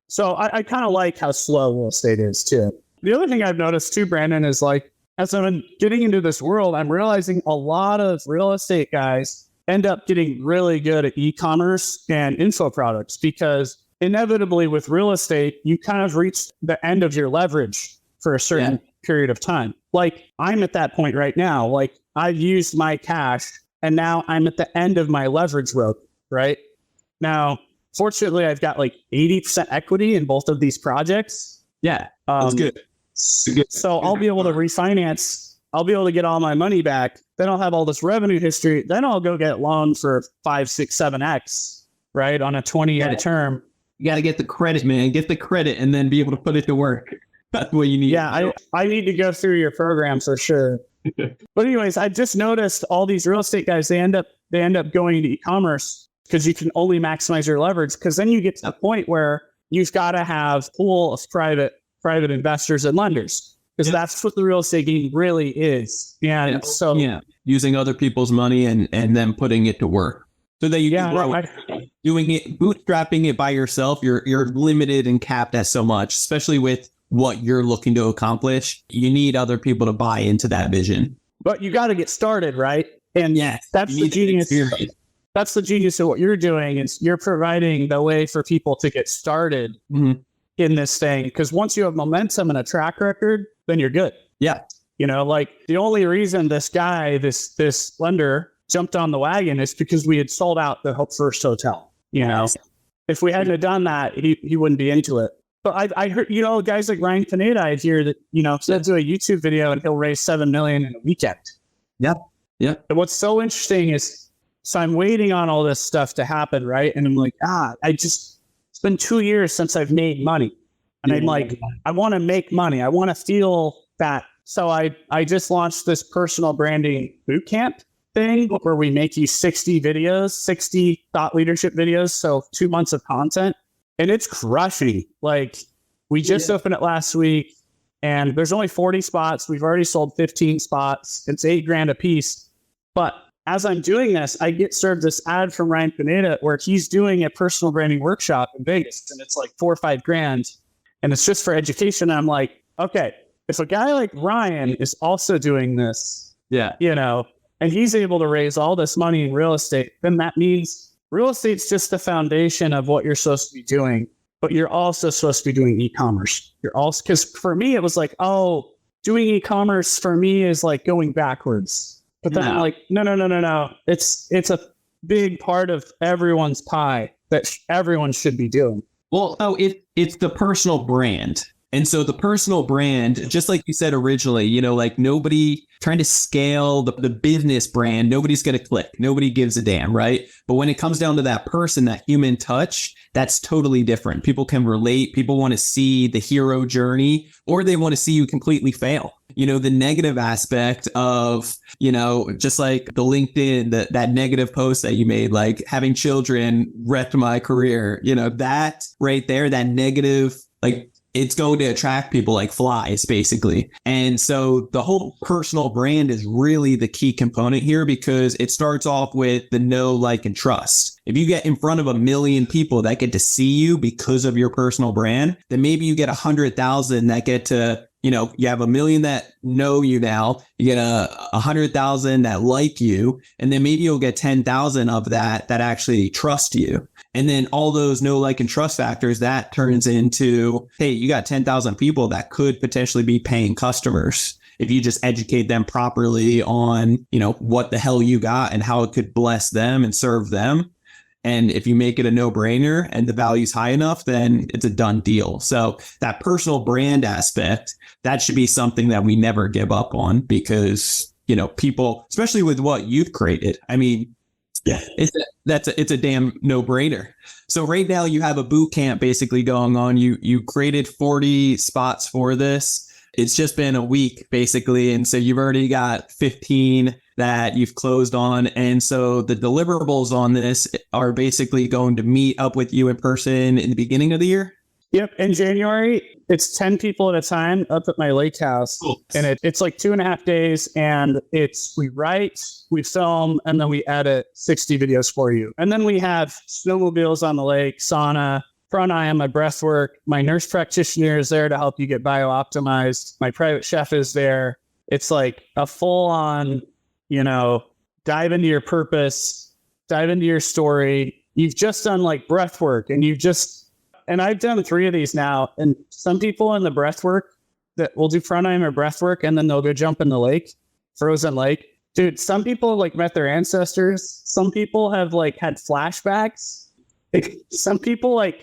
Speaker 3: so I kind of like how slow real estate is too. The other thing I've noticed too, Brandon, is like, as I'm getting into this world, I'm realizing a lot of real estate guys end up getting really good at e-commerce and info products because inevitably with real estate, you kind of reach the end of your leverage for a certain period of time. Like I'm at that point right now, like I've used my cash and now I'm at the end of my leverage rope, right? Now, fortunately, I've got like 80% equity in both of these projects.
Speaker 2: Yeah, that's good.
Speaker 3: So I'll be able to refinance. I'll be able to get all my money back. Then I'll have all this revenue history. Then I'll go get loans for 5, 6, 7x, right? On a 20-year term.
Speaker 2: You got to get the credit, man. Get the credit and then be able to put it to work. That's what you need.
Speaker 3: Yeah, I need to go through your program for sure. But anyways, I just noticed all these real estate guys, they end up going into e-commerce because you can only maximize your leverage. Because then you get to the point where you've got to have a pool of private investors and lenders. Because that's what the real estate game really is. And so
Speaker 2: using other people's money and then putting it to work. So that you can grow doing it, bootstrapping it by yourself, you're limited and capped at so much, especially with what you're looking to accomplish. You need other people to buy into that vision.
Speaker 3: But you got to get started, right? And that's the genius. that's the genius of what you're doing, is you're providing the way for people to get started in this thing. Because once you have momentum and a track record, then you're good.
Speaker 2: Yeah.
Speaker 3: You know, like the only reason this guy, this lender jumped on the wagon is because we had sold out the first hotel. You know, if we hadn't have done that, he wouldn't be into it. But I heard, you know, guys like Ryan Pineda, I hear that, you know, he'll do a YouTube video and he'll raise $7 million in a weekend.
Speaker 2: Yep. Yep.
Speaker 3: And what's so interesting is, so I'm waiting on all this stuff to happen, right? And I'm like, it's been 2 years since I've made money. And I'm like, I want to make money. I want to feel that. So I just launched this personal branding bootcamp thing where we make you 60 thought leadership videos. So 2 months of content. And it's crushing. Like, we just opened it last week and there's only 40 spots. We've already sold 15 spots. It's $8,000 a piece. But as I'm doing this, I get served this ad from Ryan Pineda where he's doing a personal branding workshop in Vegas. And it's like $4 or $5,000. And it's just for education. And I'm like, okay, if a guy like Ryan is also doing this, you know, and he's able to raise all this money in real estate, then that means real estate's just the foundation of what you're supposed to be doing, but you're also supposed to be doing e-commerce. You're also, because for me, it was like, doing e-commerce for me is like going backwards. But then I'm like, no. It's a big part of everyone's pie that everyone should be doing.
Speaker 2: Well, it's the personal brand. And so the personal brand, just like you said originally, you know, like nobody trying to scale the business brand, nobody's going to click. Nobody gives a damn, right? But when it comes down to that person, that human touch, that's totally different. People can relate. People want to see the hero journey, or they want to see you completely fail. You know, the negative aspect of, you know, just like the LinkedIn, that negative post that you made, like having children wrecked my career, you know, that right there, that negative, like, it's going to attract people like flies, basically. And so the whole personal brand is really the key component here, because it starts off with the know, like, and trust. If you get in front of 1 million people that get to see you because of your personal brand, then maybe you get 100,000 that get to, you know, you have 1 million that know you now, you get 100,000 that like you, and then maybe you'll get 10,000 of that actually trust you. And then all those know, like, and trust factors, that turns into, hey, you got 10,000 people that could potentially be paying customers if you just educate them properly on, you know, what the hell you got and how it could bless them and serve them. And if you make it a no-brainer and the value's high enough, then it's a done deal. So that personal brand aspect, that should be something that we never give up on, because, you know, people, especially with what you've created, I mean, it's a damn no-brainer. So right now you have a boot camp basically going on. You created 40 spots for this. It's just been a week basically. And so you've already got 15 that you've closed on. And so the deliverables on this are basically going to meet up with you in person in the beginning of the year.
Speaker 3: Yep. In January, it's 10 people at a time up at my lake house. Cool. And it's like 2.5 days. And we write, we film, and then we edit 60 videos for you. And then we have snowmobiles on the lake, sauna, pranayama, my breath work. My nurse practitioner is there to help you get bio-optimized. My private chef is there. It's like a full on, you know, dive into your purpose, dive into your story. You've just done like breath work, and I've done 3 of these now. And some people in the breath work that will do pranayama or breath work, and then they'll go jump in the lake, frozen lake. Dude, some people like met their ancestors. Some people have like had flashbacks. Some people like,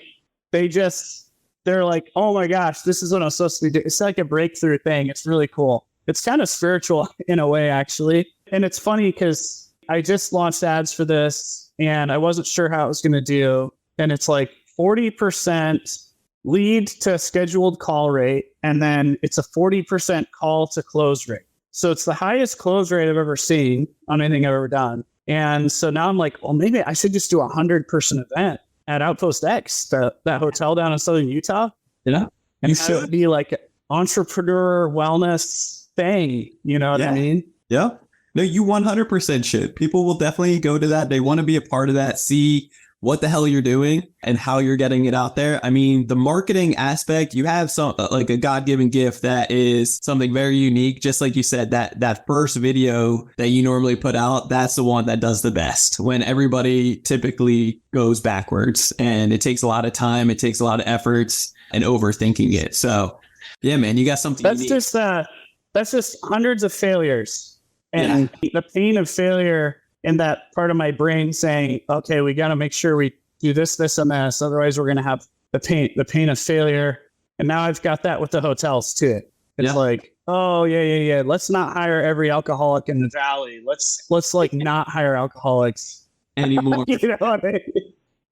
Speaker 3: they're like, oh my gosh, this is what I'm supposed to be doing. It's like a breakthrough thing. It's really cool. It's kind of spiritual in a way, actually. And it's funny because I just launched ads for this and I wasn't sure how it was going to do. And it's like 40% lead to scheduled call rate. And then it's a 40% call to close rate. So it's the highest close rate I've ever seen on anything I've ever done. And so now I'm like, well, maybe I should just do a 100-person event at Outpost X, that hotel down in Southern Utah, you know? And it would be like an entrepreneur wellness thing, you know what I mean?
Speaker 2: Yeah. No, you 100% should. People will definitely go to that. They want to be a part of that, see what the hell you're doing and how you're getting it out there. I mean, the marketing aspect, you have some like a God-given gift that is something very unique. Just like you said, that first video that you normally put out, that's the one that does the best when everybody typically goes backwards, and it takes a lot of time. It takes a lot of efforts and overthinking it. So yeah, man, you got something.
Speaker 3: That's just hundreds of failures, and the pain of failure in that part of my brain saying, okay, we got to make sure we do this, this, and this. Otherwise, we're going to have the pain of failure. And now I've got that with the hotels too. It's like, oh yeah. Let's not hire every alcoholic in the valley. Let's like not hire alcoholics
Speaker 2: anymore.
Speaker 3: You know what I mean?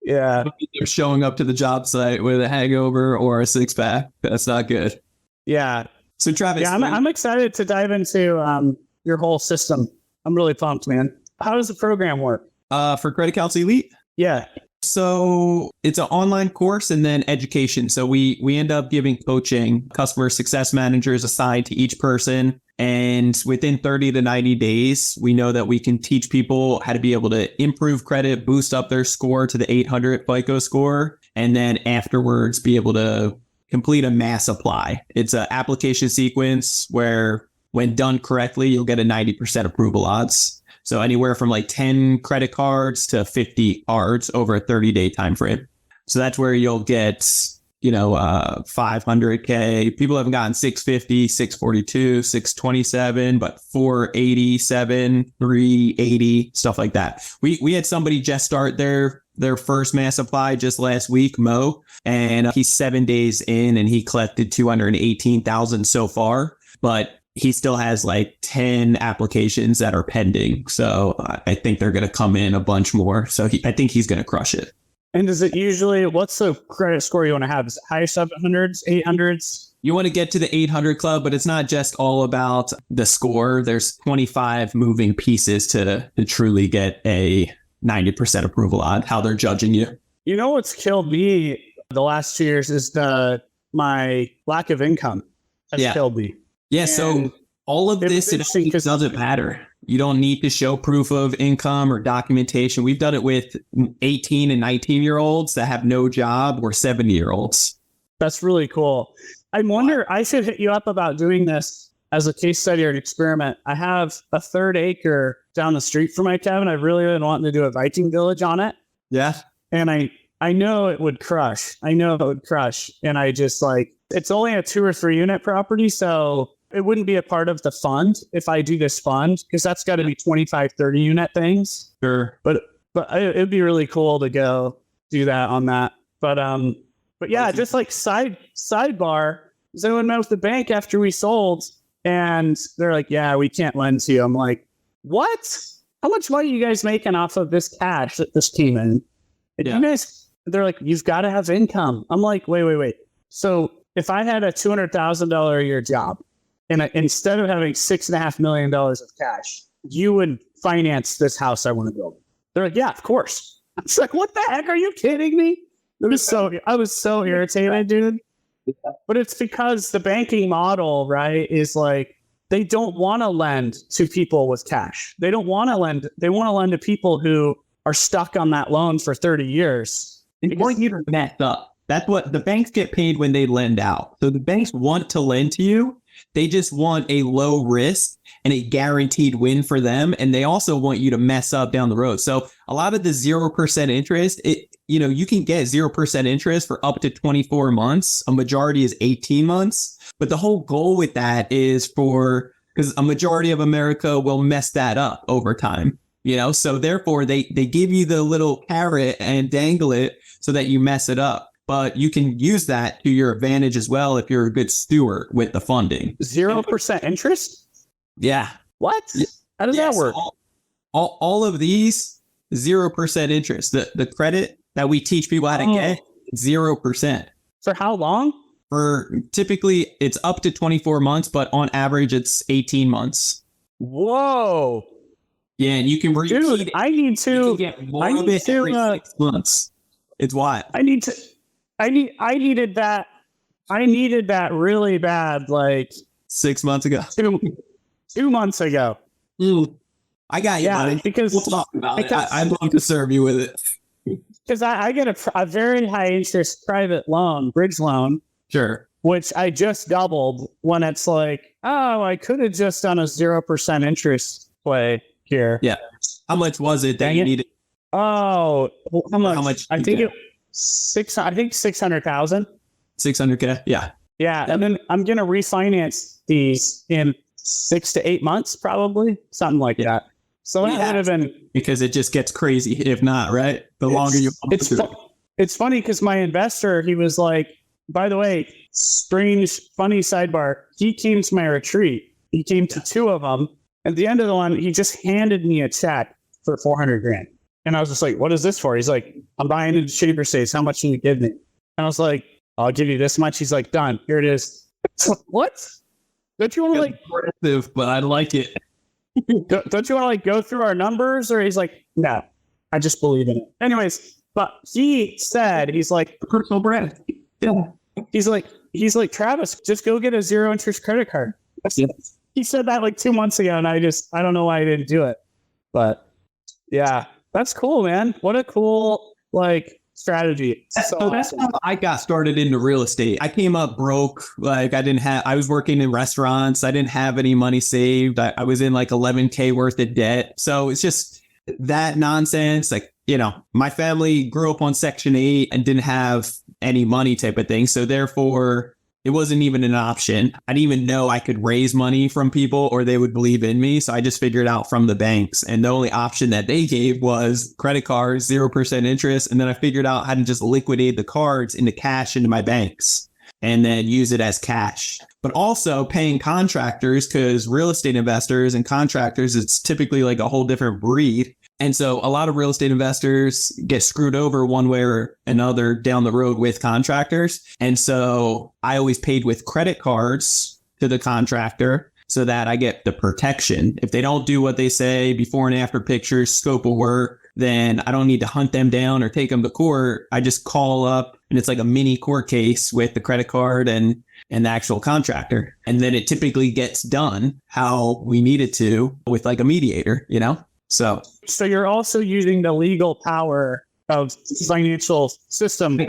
Speaker 3: Yeah.
Speaker 2: They're showing up to the job site with a hangover or a six pack. That's not good.
Speaker 3: Yeah.
Speaker 2: So Travis,
Speaker 3: I'm excited to dive into your whole system. I'm really pumped, man. How does the program work?
Speaker 2: For Credit Counsel Elite?
Speaker 3: Yeah.
Speaker 2: So it's an online course and then education. So we end up giving coaching, customer success managers assigned to each person. And within 30 to 90 days, we know that we can teach people how to be able to improve credit, boost up their score to the 800 FICO score, and then afterwards be able to complete a mass apply. It's an application sequence where when done correctly, you'll get a 90% approval odds. So anywhere from like 10 credit cards to 50 cards over a 30-day time frame. So that's where you'll get, 500K. People haven't gotten 650, 642, 627, but 487, 380, stuff like that. We had somebody just start their first mass apply just last week, Mo, and he's 7 days in and he collected 218,000 so far, but he still has like 10 applications that are pending. So I think they're going to come in a bunch more. So I think he's going to crush it.
Speaker 3: And is it usually, what's the credit score you want to have? Is it high 700s, 800s?
Speaker 2: You want to get to the 800 club, but it's not just all about the score. There's 25 moving pieces to truly get a 90% approval on how they're judging you.
Speaker 3: You know what's killed me the last 2 years is my lack of income has killed me. Yeah,
Speaker 2: so all of this, it doesn't matter. You don't need to show proof of income or documentation. We've done it with 18 and 19-year-olds that have no job or 70-year-olds.
Speaker 3: That's really cool. I wonder, I should hit you up about doing this as a case study or an experiment. I have a 1/3 acre down the street from my cabin. I've really been wanting to do a Viking village on it.
Speaker 2: Yeah.
Speaker 3: And I know it would crush. And I just like, it's only a 2 or 3 unit property. So it wouldn't be a part of the fund if I do this fund, because that's got to be 25, 30 unit things.
Speaker 2: Sure.
Speaker 3: But it'd be really cool to go do that on that. But yeah, just like sidebar, so I met with the bank after we sold and they're like, yeah, we can't lend to you. I'm like, what? How much money are you guys making off of this cash that this came in? And you guys, they're like, you've got to have income. I'm like, wait. So if I had a $200,000 a year job, and instead of having $6.5 million of cash, you would finance this house I want to build. They're like, yeah, of course. I was like, what the heck? Are you kidding me? I was so irritated, dude. But it's because the banking model, right, is like, they don't want to lend to people with cash. They don't want to lend. They want to lend to people who are stuck on that loan for 30 years.
Speaker 2: They want you to mess up. That's what the banks get paid when they lend out. So the banks want to lend to you. They just want a low risk and a guaranteed win for them. And they also want you to mess up down the road. So a lot of the 0% interest, you can get 0% interest for up to 24 months. A majority is 18 months. But the whole goal with that is because a majority of America will mess that up over time. So therefore they give you the little carrot and dangle it so that you mess it up. But you can use that to your advantage as well if you're a good steward with the funding.
Speaker 3: 0% interest?
Speaker 2: Yeah.
Speaker 3: What? How does that work?
Speaker 2: All of these, 0% interest. The credit that we teach people how to get, 0%.
Speaker 3: For how long?
Speaker 2: For typically, it's up to 24 months, but on average, it's 18 months.
Speaker 3: Whoa.
Speaker 2: Yeah, and you can
Speaker 3: Dude,
Speaker 2: it.
Speaker 3: I need to.
Speaker 2: You can get more of it every 6 months. It's wild.
Speaker 3: I needed that. I needed that really bad, like
Speaker 2: 6 months ago.
Speaker 3: 2 months ago.
Speaker 2: I got you, buddy.
Speaker 3: Because
Speaker 2: we'll talk about it. I'd love to serve you with it.
Speaker 3: because I get a very high interest private loan, bridge loan,
Speaker 2: Sure.
Speaker 3: which I just doubled when it's like, oh, I could have just done a 0% interest play here.
Speaker 2: Yeah. How much was it that
Speaker 3: Dang
Speaker 2: you
Speaker 3: it.
Speaker 2: needed?
Speaker 3: Oh, how much?
Speaker 2: How much?
Speaker 3: I think 600,000.
Speaker 2: 600K. Yeah.
Speaker 3: Yeah, and then I'm gonna refinance these in 6 to 8 months, probably something like that. So that would have been,
Speaker 2: Because it just gets crazy if not, right? The longer you.
Speaker 3: It's funny because my investor, he was like, by the way, strange, funny sidebar. He came to my retreat. He came to two of them. At the end of the one, he just handed me a check for 400 grand. And I was just like, what is this for? He's like, I'm buying into Shaper States. How much can you give me? And I was like, I'll give you this much. He's like, done. Here it is. What? Don't you want to like,
Speaker 2: Aggressive, but I like it.
Speaker 3: don't you want to like go through our numbers? Or he's like, no, I just believe in it. Anyways, but he said, he's like,
Speaker 2: Personal brand. Yeah.
Speaker 3: he's like, Travis, just go get a 0 interest credit card. He said that like 2 months ago. And I don't know why I didn't do it, but yeah, that's cool, man. What a cool, like, strategy.
Speaker 2: So that's how I got started into real estate. I came up broke. Like I was working in restaurants. I didn't have any money saved. I was in like 11K worth of debt. So it's just that nonsense. Like, my family grew up on Section 8 and didn't have any money type of thing. So therefore, it wasn't even an option. I didn't even know I could raise money from people or they would believe in me. So I just figured out from the banks. And the only option that they gave was credit cards, 0% interest. And then I figured out how to just liquidate the cards into cash into my banks and then use it as cash. But also paying contractors, because real estate investors and contractors, it's typically like a whole different breed. And so a lot of real estate investors get screwed over one way or another down the road with contractors. And so I always paid with credit cards to the contractor so that I get the protection. If they don't do what they say, before and after pictures, scope of work, then I don't need to hunt them down or take them to court. I just call up and it's like a mini court case with the credit card and the actual contractor. And then it typically gets done how we need it to with like a mediator, So
Speaker 3: you're also using the legal power of the financial system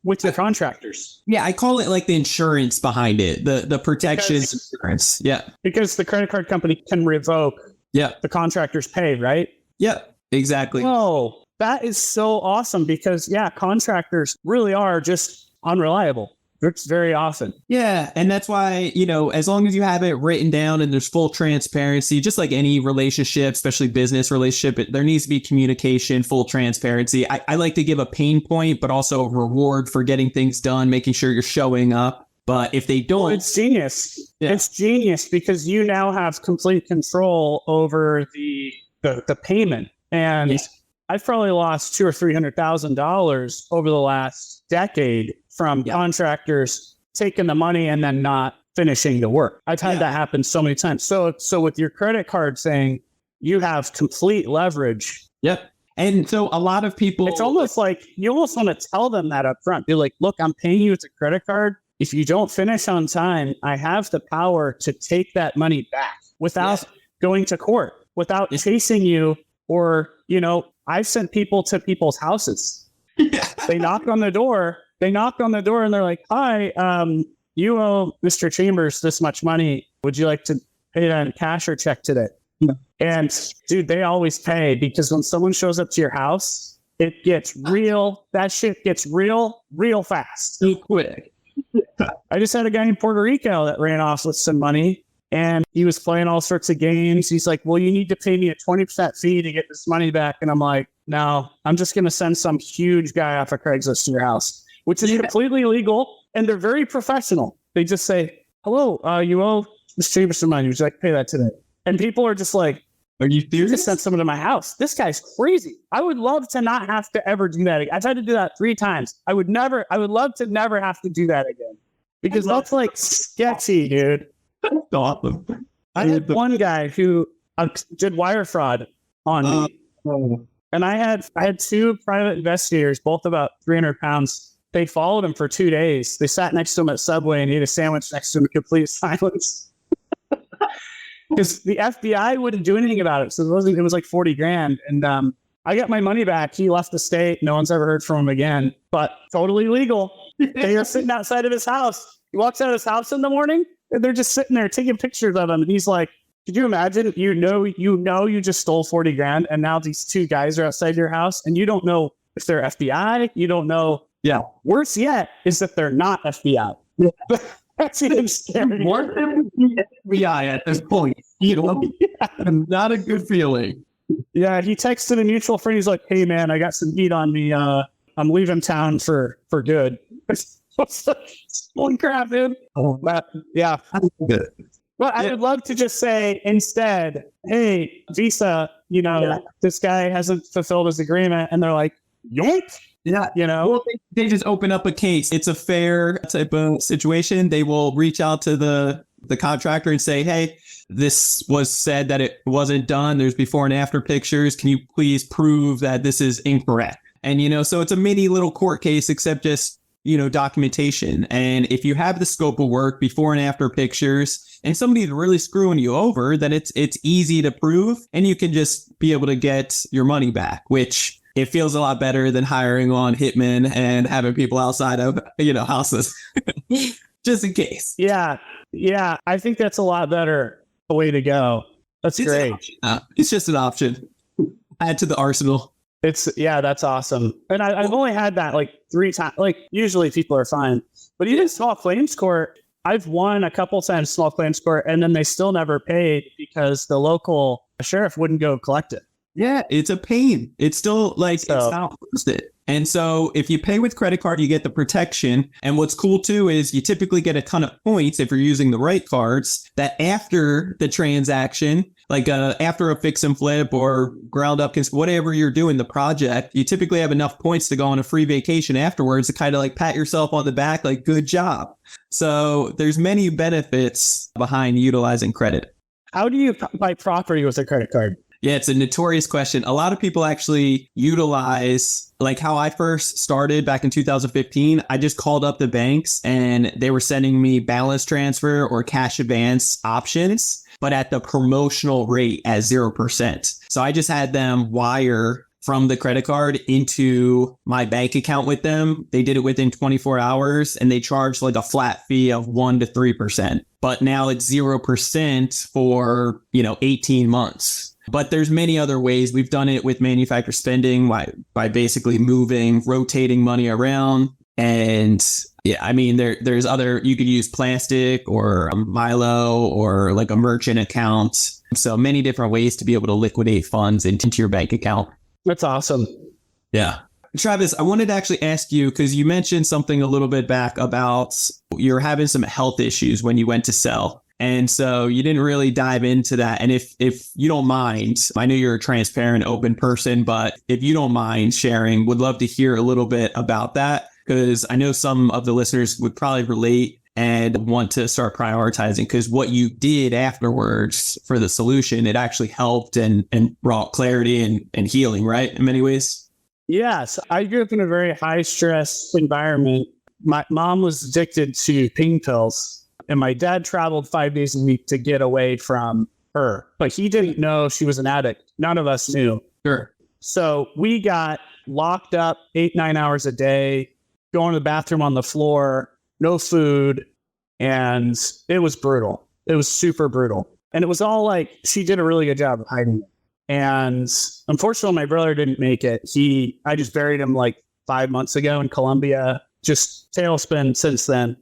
Speaker 3: with the contractors.
Speaker 2: Yeah, I call it like the insurance behind it, the protection insurance. Yeah.
Speaker 3: Because the credit card company can revoke the contractor's pay, right?
Speaker 2: Yeah, exactly.
Speaker 3: Oh, that is so awesome because, contractors really are just unreliable. It's very often.
Speaker 2: Yeah. And that's why, as long as you have it written down and there's full transparency, just like any relationship, especially business relationship, there needs to be communication, full transparency. I like to give a pain point, but also a reward for getting things done, making sure you're showing up. But if they don't,
Speaker 3: it's genius. Yeah. It's genius because you now have complete control over the payment. And I've probably lost $200,000 or $300,000 over the last decade from contractors taking the money and then not finishing the work. I've had that happen so many times. So with your credit card saying you have complete leverage.
Speaker 2: Yep. And so a lot of people,
Speaker 3: it's almost like you almost want to tell them that up front. They're like, look, I'm paying you with a credit card. If you don't finish on time, I have the power to take that money back without going to court, without chasing you. Or, I've sent people to people's houses. They knocked on the door. And they're like, hi, you owe Mr. Chambers this much money. Would you like to pay that in cash or check today? And dude, they always pay because when someone shows up to your house, it gets real. That shit gets real fast.
Speaker 2: So quick.
Speaker 3: I just had a guy in Puerto Rico that ran off with some money and he was playing all sorts of games. He's like, well, you need to pay me a 20% fee to get this money back. And I'm like, no, I'm just going to send some huge guy off of Craigslist to your house, which is completely legal. And they're very professional. They just say, hello, you owe Mr. Chambers some money. Would you like to pay that today? And people are just like,
Speaker 2: are you serious?
Speaker 3: Just sent someone to my house. This guy's crazy. I would love to not have to ever do that again. I've had to do that 3 times. I would love to never have to do that again. Because that's like sketchy, dude.
Speaker 2: That's awesome.
Speaker 3: I had one guy who did wire fraud on me. And I had 2 private investigators, both about 300 pounds. They followed him for 2 days. They sat next to him at Subway and ate a sandwich next to him in complete silence. Because the FBI wouldn't do anything about it. So it was like 40 grand. And I got my money back. He left the state. No one's ever heard from him again, but totally legal. They are sitting outside of his house. He walks out of his house in the morning and they're just sitting there taking pictures of him. And he's like, could you imagine? You just stole 40 grand and now these two guys are outside your house and you don't know if they're FBI. You don't know.
Speaker 2: Yeah.
Speaker 3: Worse yet is that they're not FBI. That's even scary.
Speaker 2: More than FBI at this point. Not a good feeling.
Speaker 3: Yeah, he texted a mutual friend. He's like, "Hey man, I got some heat on me. I'm leaving town for good." Holy crap, dude! But, yeah.
Speaker 2: Good.
Speaker 3: Well, I would love to just say instead, "Hey, Visa, this guy hasn't fulfilled his agreement," and they're like, "Yoink!"
Speaker 2: Yeah, well, they just open up a case. It's a fair type of situation. They will reach out to the contractor and say, "Hey, this was said that it wasn't done. There's before and after pictures. Can you please prove that this is incorrect?" And, so it's a mini little court case, except just, documentation. And if you have the scope of work, before and after pictures, and somebody's really screwing you over, then it's easy to prove and you can just be able to get your money back, which it feels a lot better than hiring on hitmen and having people outside of, houses just in case.
Speaker 3: Yeah. Yeah. I think that's a lot better way to go. That's great.
Speaker 2: It's just an option. Add to the arsenal.
Speaker 3: That's awesome. And I've only had that like 3 times. Like usually people are fine, but even small claims court, I've won a couple times small claims court and then they still never paid because the local sheriff wouldn't go collect it.
Speaker 2: Yeah, it's a pain. It's still it's not worth it. And so if you pay with credit card, you get the protection. And what's cool too is you typically get a ton of points if you're using the right cards that after the transaction, after a fix and flip or ground up, whatever you're doing, the project, you typically have enough points to go on a free vacation afterwards to kind of pat yourself on the back, good job. So there's many benefits behind utilizing credit.
Speaker 3: How do you buy property with a credit card?
Speaker 2: Yeah, it's a notorious question. A lot of people actually utilize, how I first started back in 2015, I just called up the banks and they were sending me balance transfer or cash advance options, but at the promotional rate at 0%. So I just had them wire from the credit card into my bank account with them. They did it within 24 hours and they charged a flat fee of 1 to 3%. But now it's 0% for, 18 months. But there's many other ways. We've done it with manufacturer spending by basically rotating money around. And yeah, there's other, you could use plastic or Milo or a merchant account. So many different ways to be able to liquidate funds into your bank account.
Speaker 3: That's awesome.
Speaker 2: Yeah. Travis, I wanted to actually ask you, because you mentioned something a little bit back about you're having some health issues when you went to sell. And so you didn't really dive into that. And if you don't mind, I know you're a transparent, open person, but if you don't mind sharing, would love to hear a little bit about that, because I know some of the listeners would probably relate and want to start prioritizing, because what you did afterwards for the solution, it actually helped and brought clarity and healing, right? In many ways.
Speaker 3: Yes. I grew up in a very high stress environment. My mom was addicted to pain pills. And my dad traveled 5 days a week to get away from her. But he didn't know she was an addict. None of us knew.
Speaker 2: Sure.
Speaker 3: So we got locked up 8-9 hours a day, going to the bathroom on the floor, no food. And it was brutal. It was super brutal. And it was all she did a really good job of hiding it. And unfortunately, my brother didn't make it. I just buried him 5 months ago in Colombia. Just tailspin since then.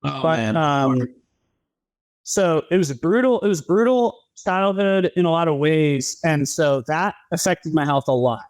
Speaker 2: Oh,
Speaker 3: but
Speaker 2: man.
Speaker 3: So it was a brutal childhood in a lot of ways, and so that affected my health a lot.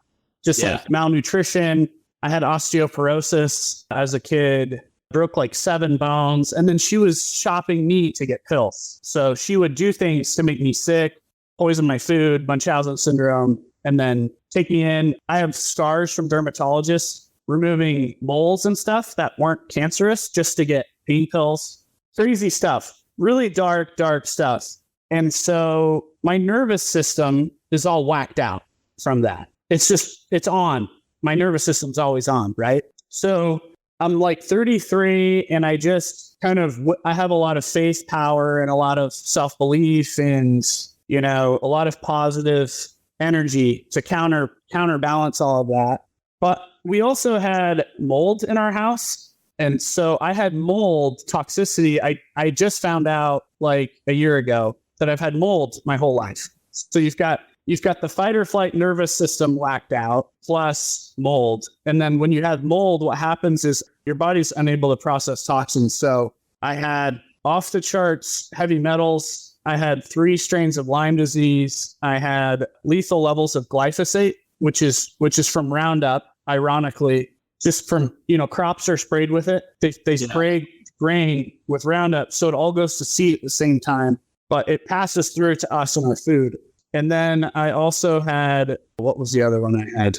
Speaker 3: Just malnutrition. I had osteoporosis as a kid, broke 7 bones, and then she was shopping me to get pills. So she would do things to make me sick, poison my food, Munchausen syndrome, and then take me in. I have scars from dermatologists removing moles and stuff that weren't cancerous just to get pain pills. Crazy stuff. Really dark stuff. And so my nervous system is all whacked out from that. It's on. My nervous system's always on, right? So I'm 33 and I just I have a lot of faith power and a lot of self-belief and, a lot of positive energy to counterbalance all of that. But we also had mold in our house. And so I had mold toxicity. I just found out like a year ago that I've had mold my whole life. So you've got the fight or flight nervous system whacked out plus mold. And then when you have mold, what happens is your body's unable to process toxins. So I had off the charts heavy metals. I had 3 strains of Lyme disease. I had lethal levels of glyphosate, which is from Roundup, ironically, just from, crops are sprayed with it. They spray grain with Roundup. So it all goes to seed at the same time, but it passes through to us in our food. And then I also had, what was the other one I had?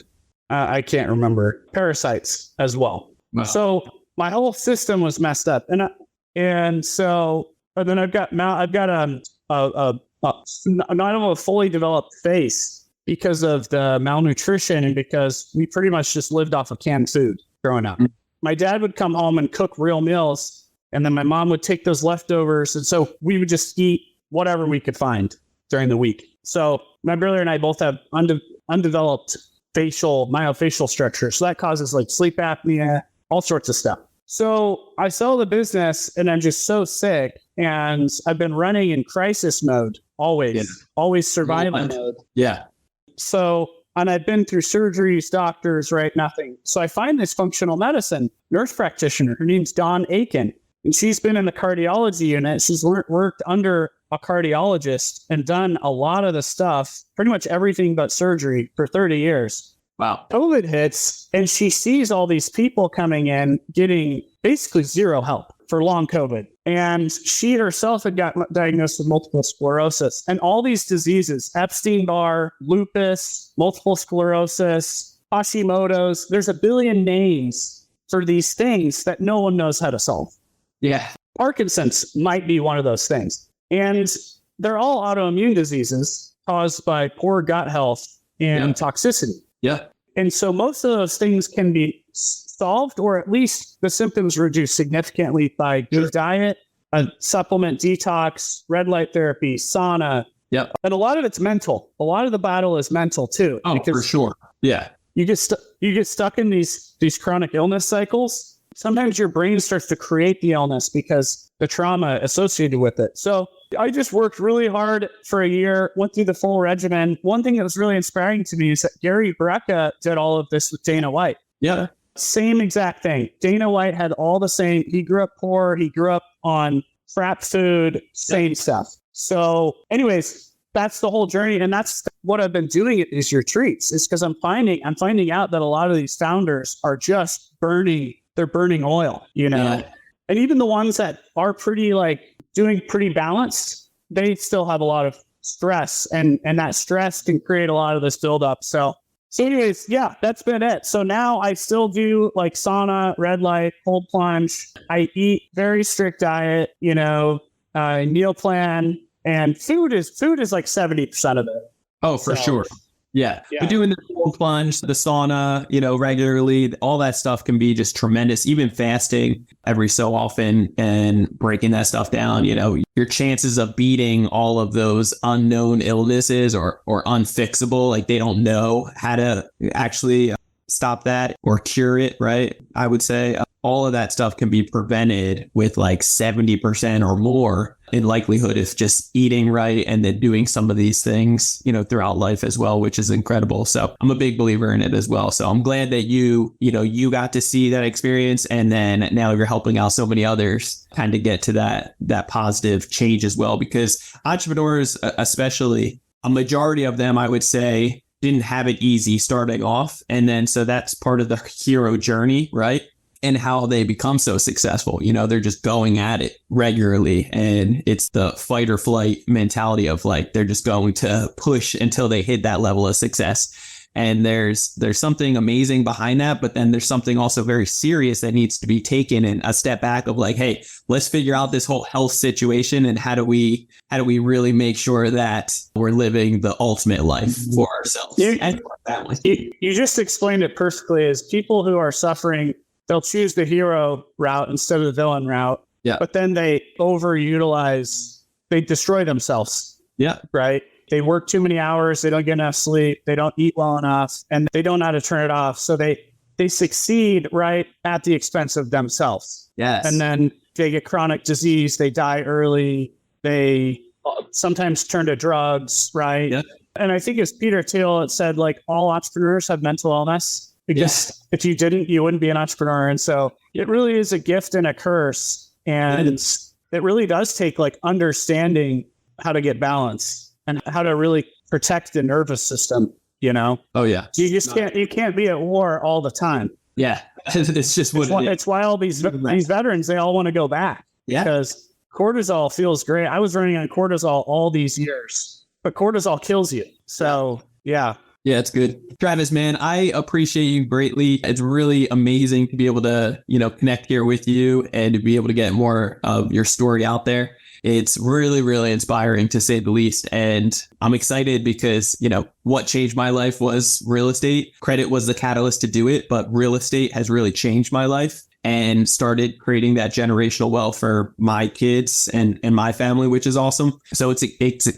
Speaker 3: I can't remember. Parasites as well. Wow. So my whole system was messed up. And then I've got not a fully developed face because of the malnutrition and because we pretty much just lived off of canned food growing up. My dad would come home and cook real meals, and then my mom would take those leftovers. And so we would just eat whatever we could find during the week. So my brother and I both have undeveloped myofascial structure. So that causes like sleep apnea, all sorts of stuff. So I sell the business and I'm just so sick, and I've been running in crisis mode always survival mode.
Speaker 2: Yeah.
Speaker 3: So, and I've been through surgeries, doctors, right? Nothing. So I find this functional medicine nurse practitioner. Her name's Dawn Aiken, and she's been in the cardiology unit. She's worked under a cardiologist and done a lot of the stuff, pretty much everything but surgery for 30 years.
Speaker 2: Wow.
Speaker 3: COVID hits, and she sees all these people coming in getting basically zero help for long COVID. And she herself had gotten diagnosed with multiple sclerosis and all these diseases, Epstein-Barr, lupus, multiple sclerosis, Hashimoto's. There's a billion names for these things that no one knows how to solve.
Speaker 2: Yeah.
Speaker 3: Parkinson's might be one of those things. And they're all autoimmune diseases caused by poor gut health and toxicity.
Speaker 2: Yeah.
Speaker 3: And so most of those things can be solved, or at least the symptoms reduced significantly by good diet, a supplement detox, red light therapy, sauna.
Speaker 2: Yep.
Speaker 3: And a lot of it's mental. A lot of the battle is mental too.
Speaker 2: Oh, for sure. Yeah.
Speaker 3: You get stuck in these chronic illness cycles. Sometimes your brain starts to create the illness because the trauma associated with it. So I just worked really hard for a year, went through the full regimen. One thing that was really inspiring to me is that Gary Brecka did all of this with Dana White.
Speaker 2: Yeah.
Speaker 3: Same exact thing. Dana White had all the same. He grew up poor. He grew up on crap food, same stuff. So anyways, that's the whole journey. And that's what I've been doing at these retreats, is because I'm finding out that a lot of these founders are just burning oil,
Speaker 2: Yeah.
Speaker 3: And even the ones that are doing pretty balanced, they still have a lot of stress, and that stress can create a lot of this buildup. So anyways, yeah, that's been it. So now I still do like sauna, red light, cold plunge. I eat very strict diet, meal plan, and food is like 70% of it.
Speaker 2: Oh, for sure. Yeah. But doing the cold plunge, the sauna, regularly, all that stuff can be just tremendous. Even fasting every so often and breaking that stuff down, your chances of beating all of those unknown illnesses or unfixable, like they don't know how to actually stop that or cure it, right? I would say all of that stuff can be prevented with like 70% or more in likelihood if just eating right and then doing some of these things, throughout life as well, which is incredible. So I'm a big believer in it as well. So I'm glad that you got to see that experience. And then now you're helping out so many others kind of get to that positive change as well, because entrepreneurs, especially a majority of them, I would say, didn't have it easy starting off. And then so that's part of the hero journey, right? And how they become so successful. They're just going at it regularly. And it's the fight or flight mentality of like, they're just going to push until they hit that level of success. And there's something amazing behind that. But then there's something also very serious that needs to be taken, and a step back of like, hey, let's figure out this whole health situation. And how do we really make sure that we're living the ultimate life for ourselves and for our family?
Speaker 3: You just explained it perfectly. As people who are suffering, they'll choose the hero route instead of the villain route.
Speaker 2: Yeah.
Speaker 3: But then they overutilize, they destroy themselves.
Speaker 2: Yeah.
Speaker 3: Right. They work too many hours. They don't get enough sleep. They don't eat well enough, and they don't know how to turn it off. So they succeed right at the expense of themselves.
Speaker 2: Yes.
Speaker 3: And then they get chronic disease. They die early. They sometimes turn to drugs, right?
Speaker 2: Yep.
Speaker 3: And I think as Peter Thiel said, like, all entrepreneurs have mental illness, because if you didn't, you wouldn't be an entrepreneur. And so it really is a gift and a curse. And it really does take like understanding how to get balance and how to really protect the nervous system, you know?
Speaker 2: Oh yeah.
Speaker 3: You can't be at war all the time.
Speaker 2: Yeah. It's just
Speaker 3: it's why all these veterans, they all want to go back.
Speaker 2: Yeah.
Speaker 3: Because cortisol feels great. I was running on cortisol all these years, but cortisol kills you. So yeah.
Speaker 2: Yeah, it's good. Travis, man, I appreciate you greatly. It's really amazing to be able to, connect here with you and to be able to get more of your story out there. It's really, really inspiring, to say the least. And I'm excited because, what changed my life was real estate. Credit was the catalyst to do it, but real estate has really changed my life and started creating that generational wealth for my kids and my family, which is awesome. So it's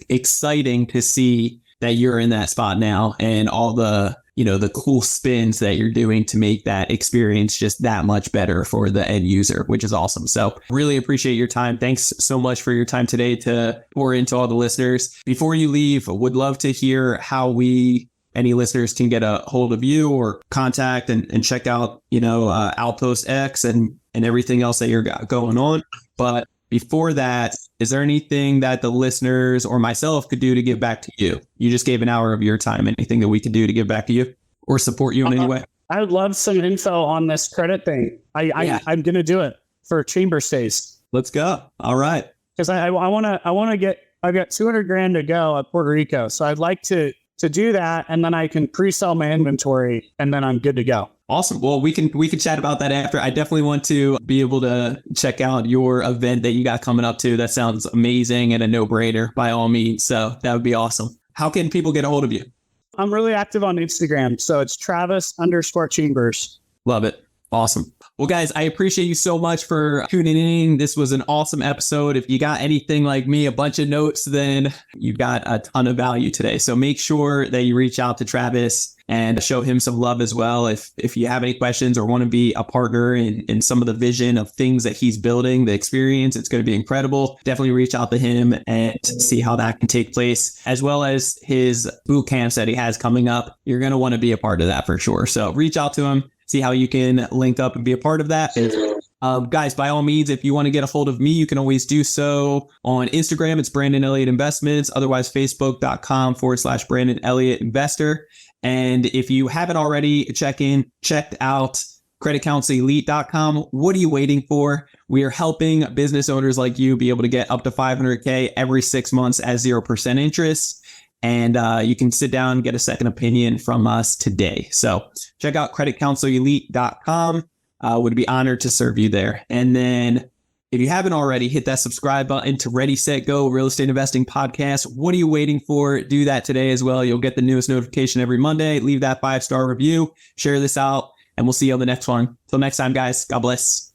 Speaker 2: exciting to see that you're in that spot now, and all the, the cool spins that you're doing to make that experience just that much better for the end user, which is awesome. So really appreciate your time. Thanks so much for your time today to pour into all the listeners. Before you leave, would love to hear how any listeners can get a hold of you or contact and check out, Outpost X and everything else that you're got going on. But before that, is there anything that the listeners or myself could do to give back to you? You just gave an hour of your time. Anything that we could do to give back to you or support you in any way?
Speaker 3: I would love some info on this credit thing. I'm going to do it for chamber stays.
Speaker 2: Let's go. All right.
Speaker 3: Because I want to get, I've got $200,000 to go at Puerto Rico. So I'd like to do that. And then I can pre-sell my inventory and then I'm good to go.
Speaker 2: Awesome. Well, we can chat about that after. I definitely want to be able to check out your event that you got coming up too. That sounds amazing and a no-brainer by all means. So that would be awesome. How can people get a hold of you?
Speaker 3: I'm really active on Instagram. So it's Travis_Chambers.
Speaker 2: Love it. Awesome. Well, guys, I appreciate you so much for tuning in. This was an awesome episode. If you got anything like me, a bunch of notes, then you got a ton of value today. So make sure that you reach out to Travis and show him some love as well. If you have any questions or want to be a partner in some of the vision of things that he's building, the experience, it's going to be incredible. Definitely reach out to him and see how that can take place, as well as his boot camps that he has coming up. You're going to want to be a part of that for sure. So reach out to him, see how you can link up and be a part of that. Guys, by all means, if you want to get a hold of me, you can always do so on Instagram. It's Brandon Elliott Investments, otherwise facebook.com/Brandon Elliott Investor. And if you haven't already checked out creditcounselelite.com, what are you waiting for? We are helping business owners like you be able to get up to $500K every 6 months at 0% interest. And you can sit down and get a second opinion from us today. So check out creditcounselelite.com. Would be honored to serve you there. And then if you haven't already, hit that subscribe button to Ready, Set, Go Real Estate Investing Podcast. What are you waiting for? Do that today as well. You'll get the newest notification every Monday. Leave that 5-star review. Share this out, and we'll see you on the next one. Till next time, guys. God bless.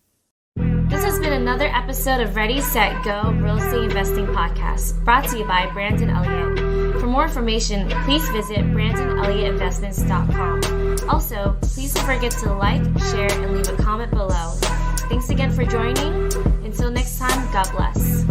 Speaker 1: This has been another episode of Ready, Set, Go Real Estate Investing Podcast, brought to you by Brandon Elliott. For more information, please visit BrandonElliottInvestments.com. Also, please don't forget to like, share, and leave a comment below. Thanks again for joining. Until next time, God bless.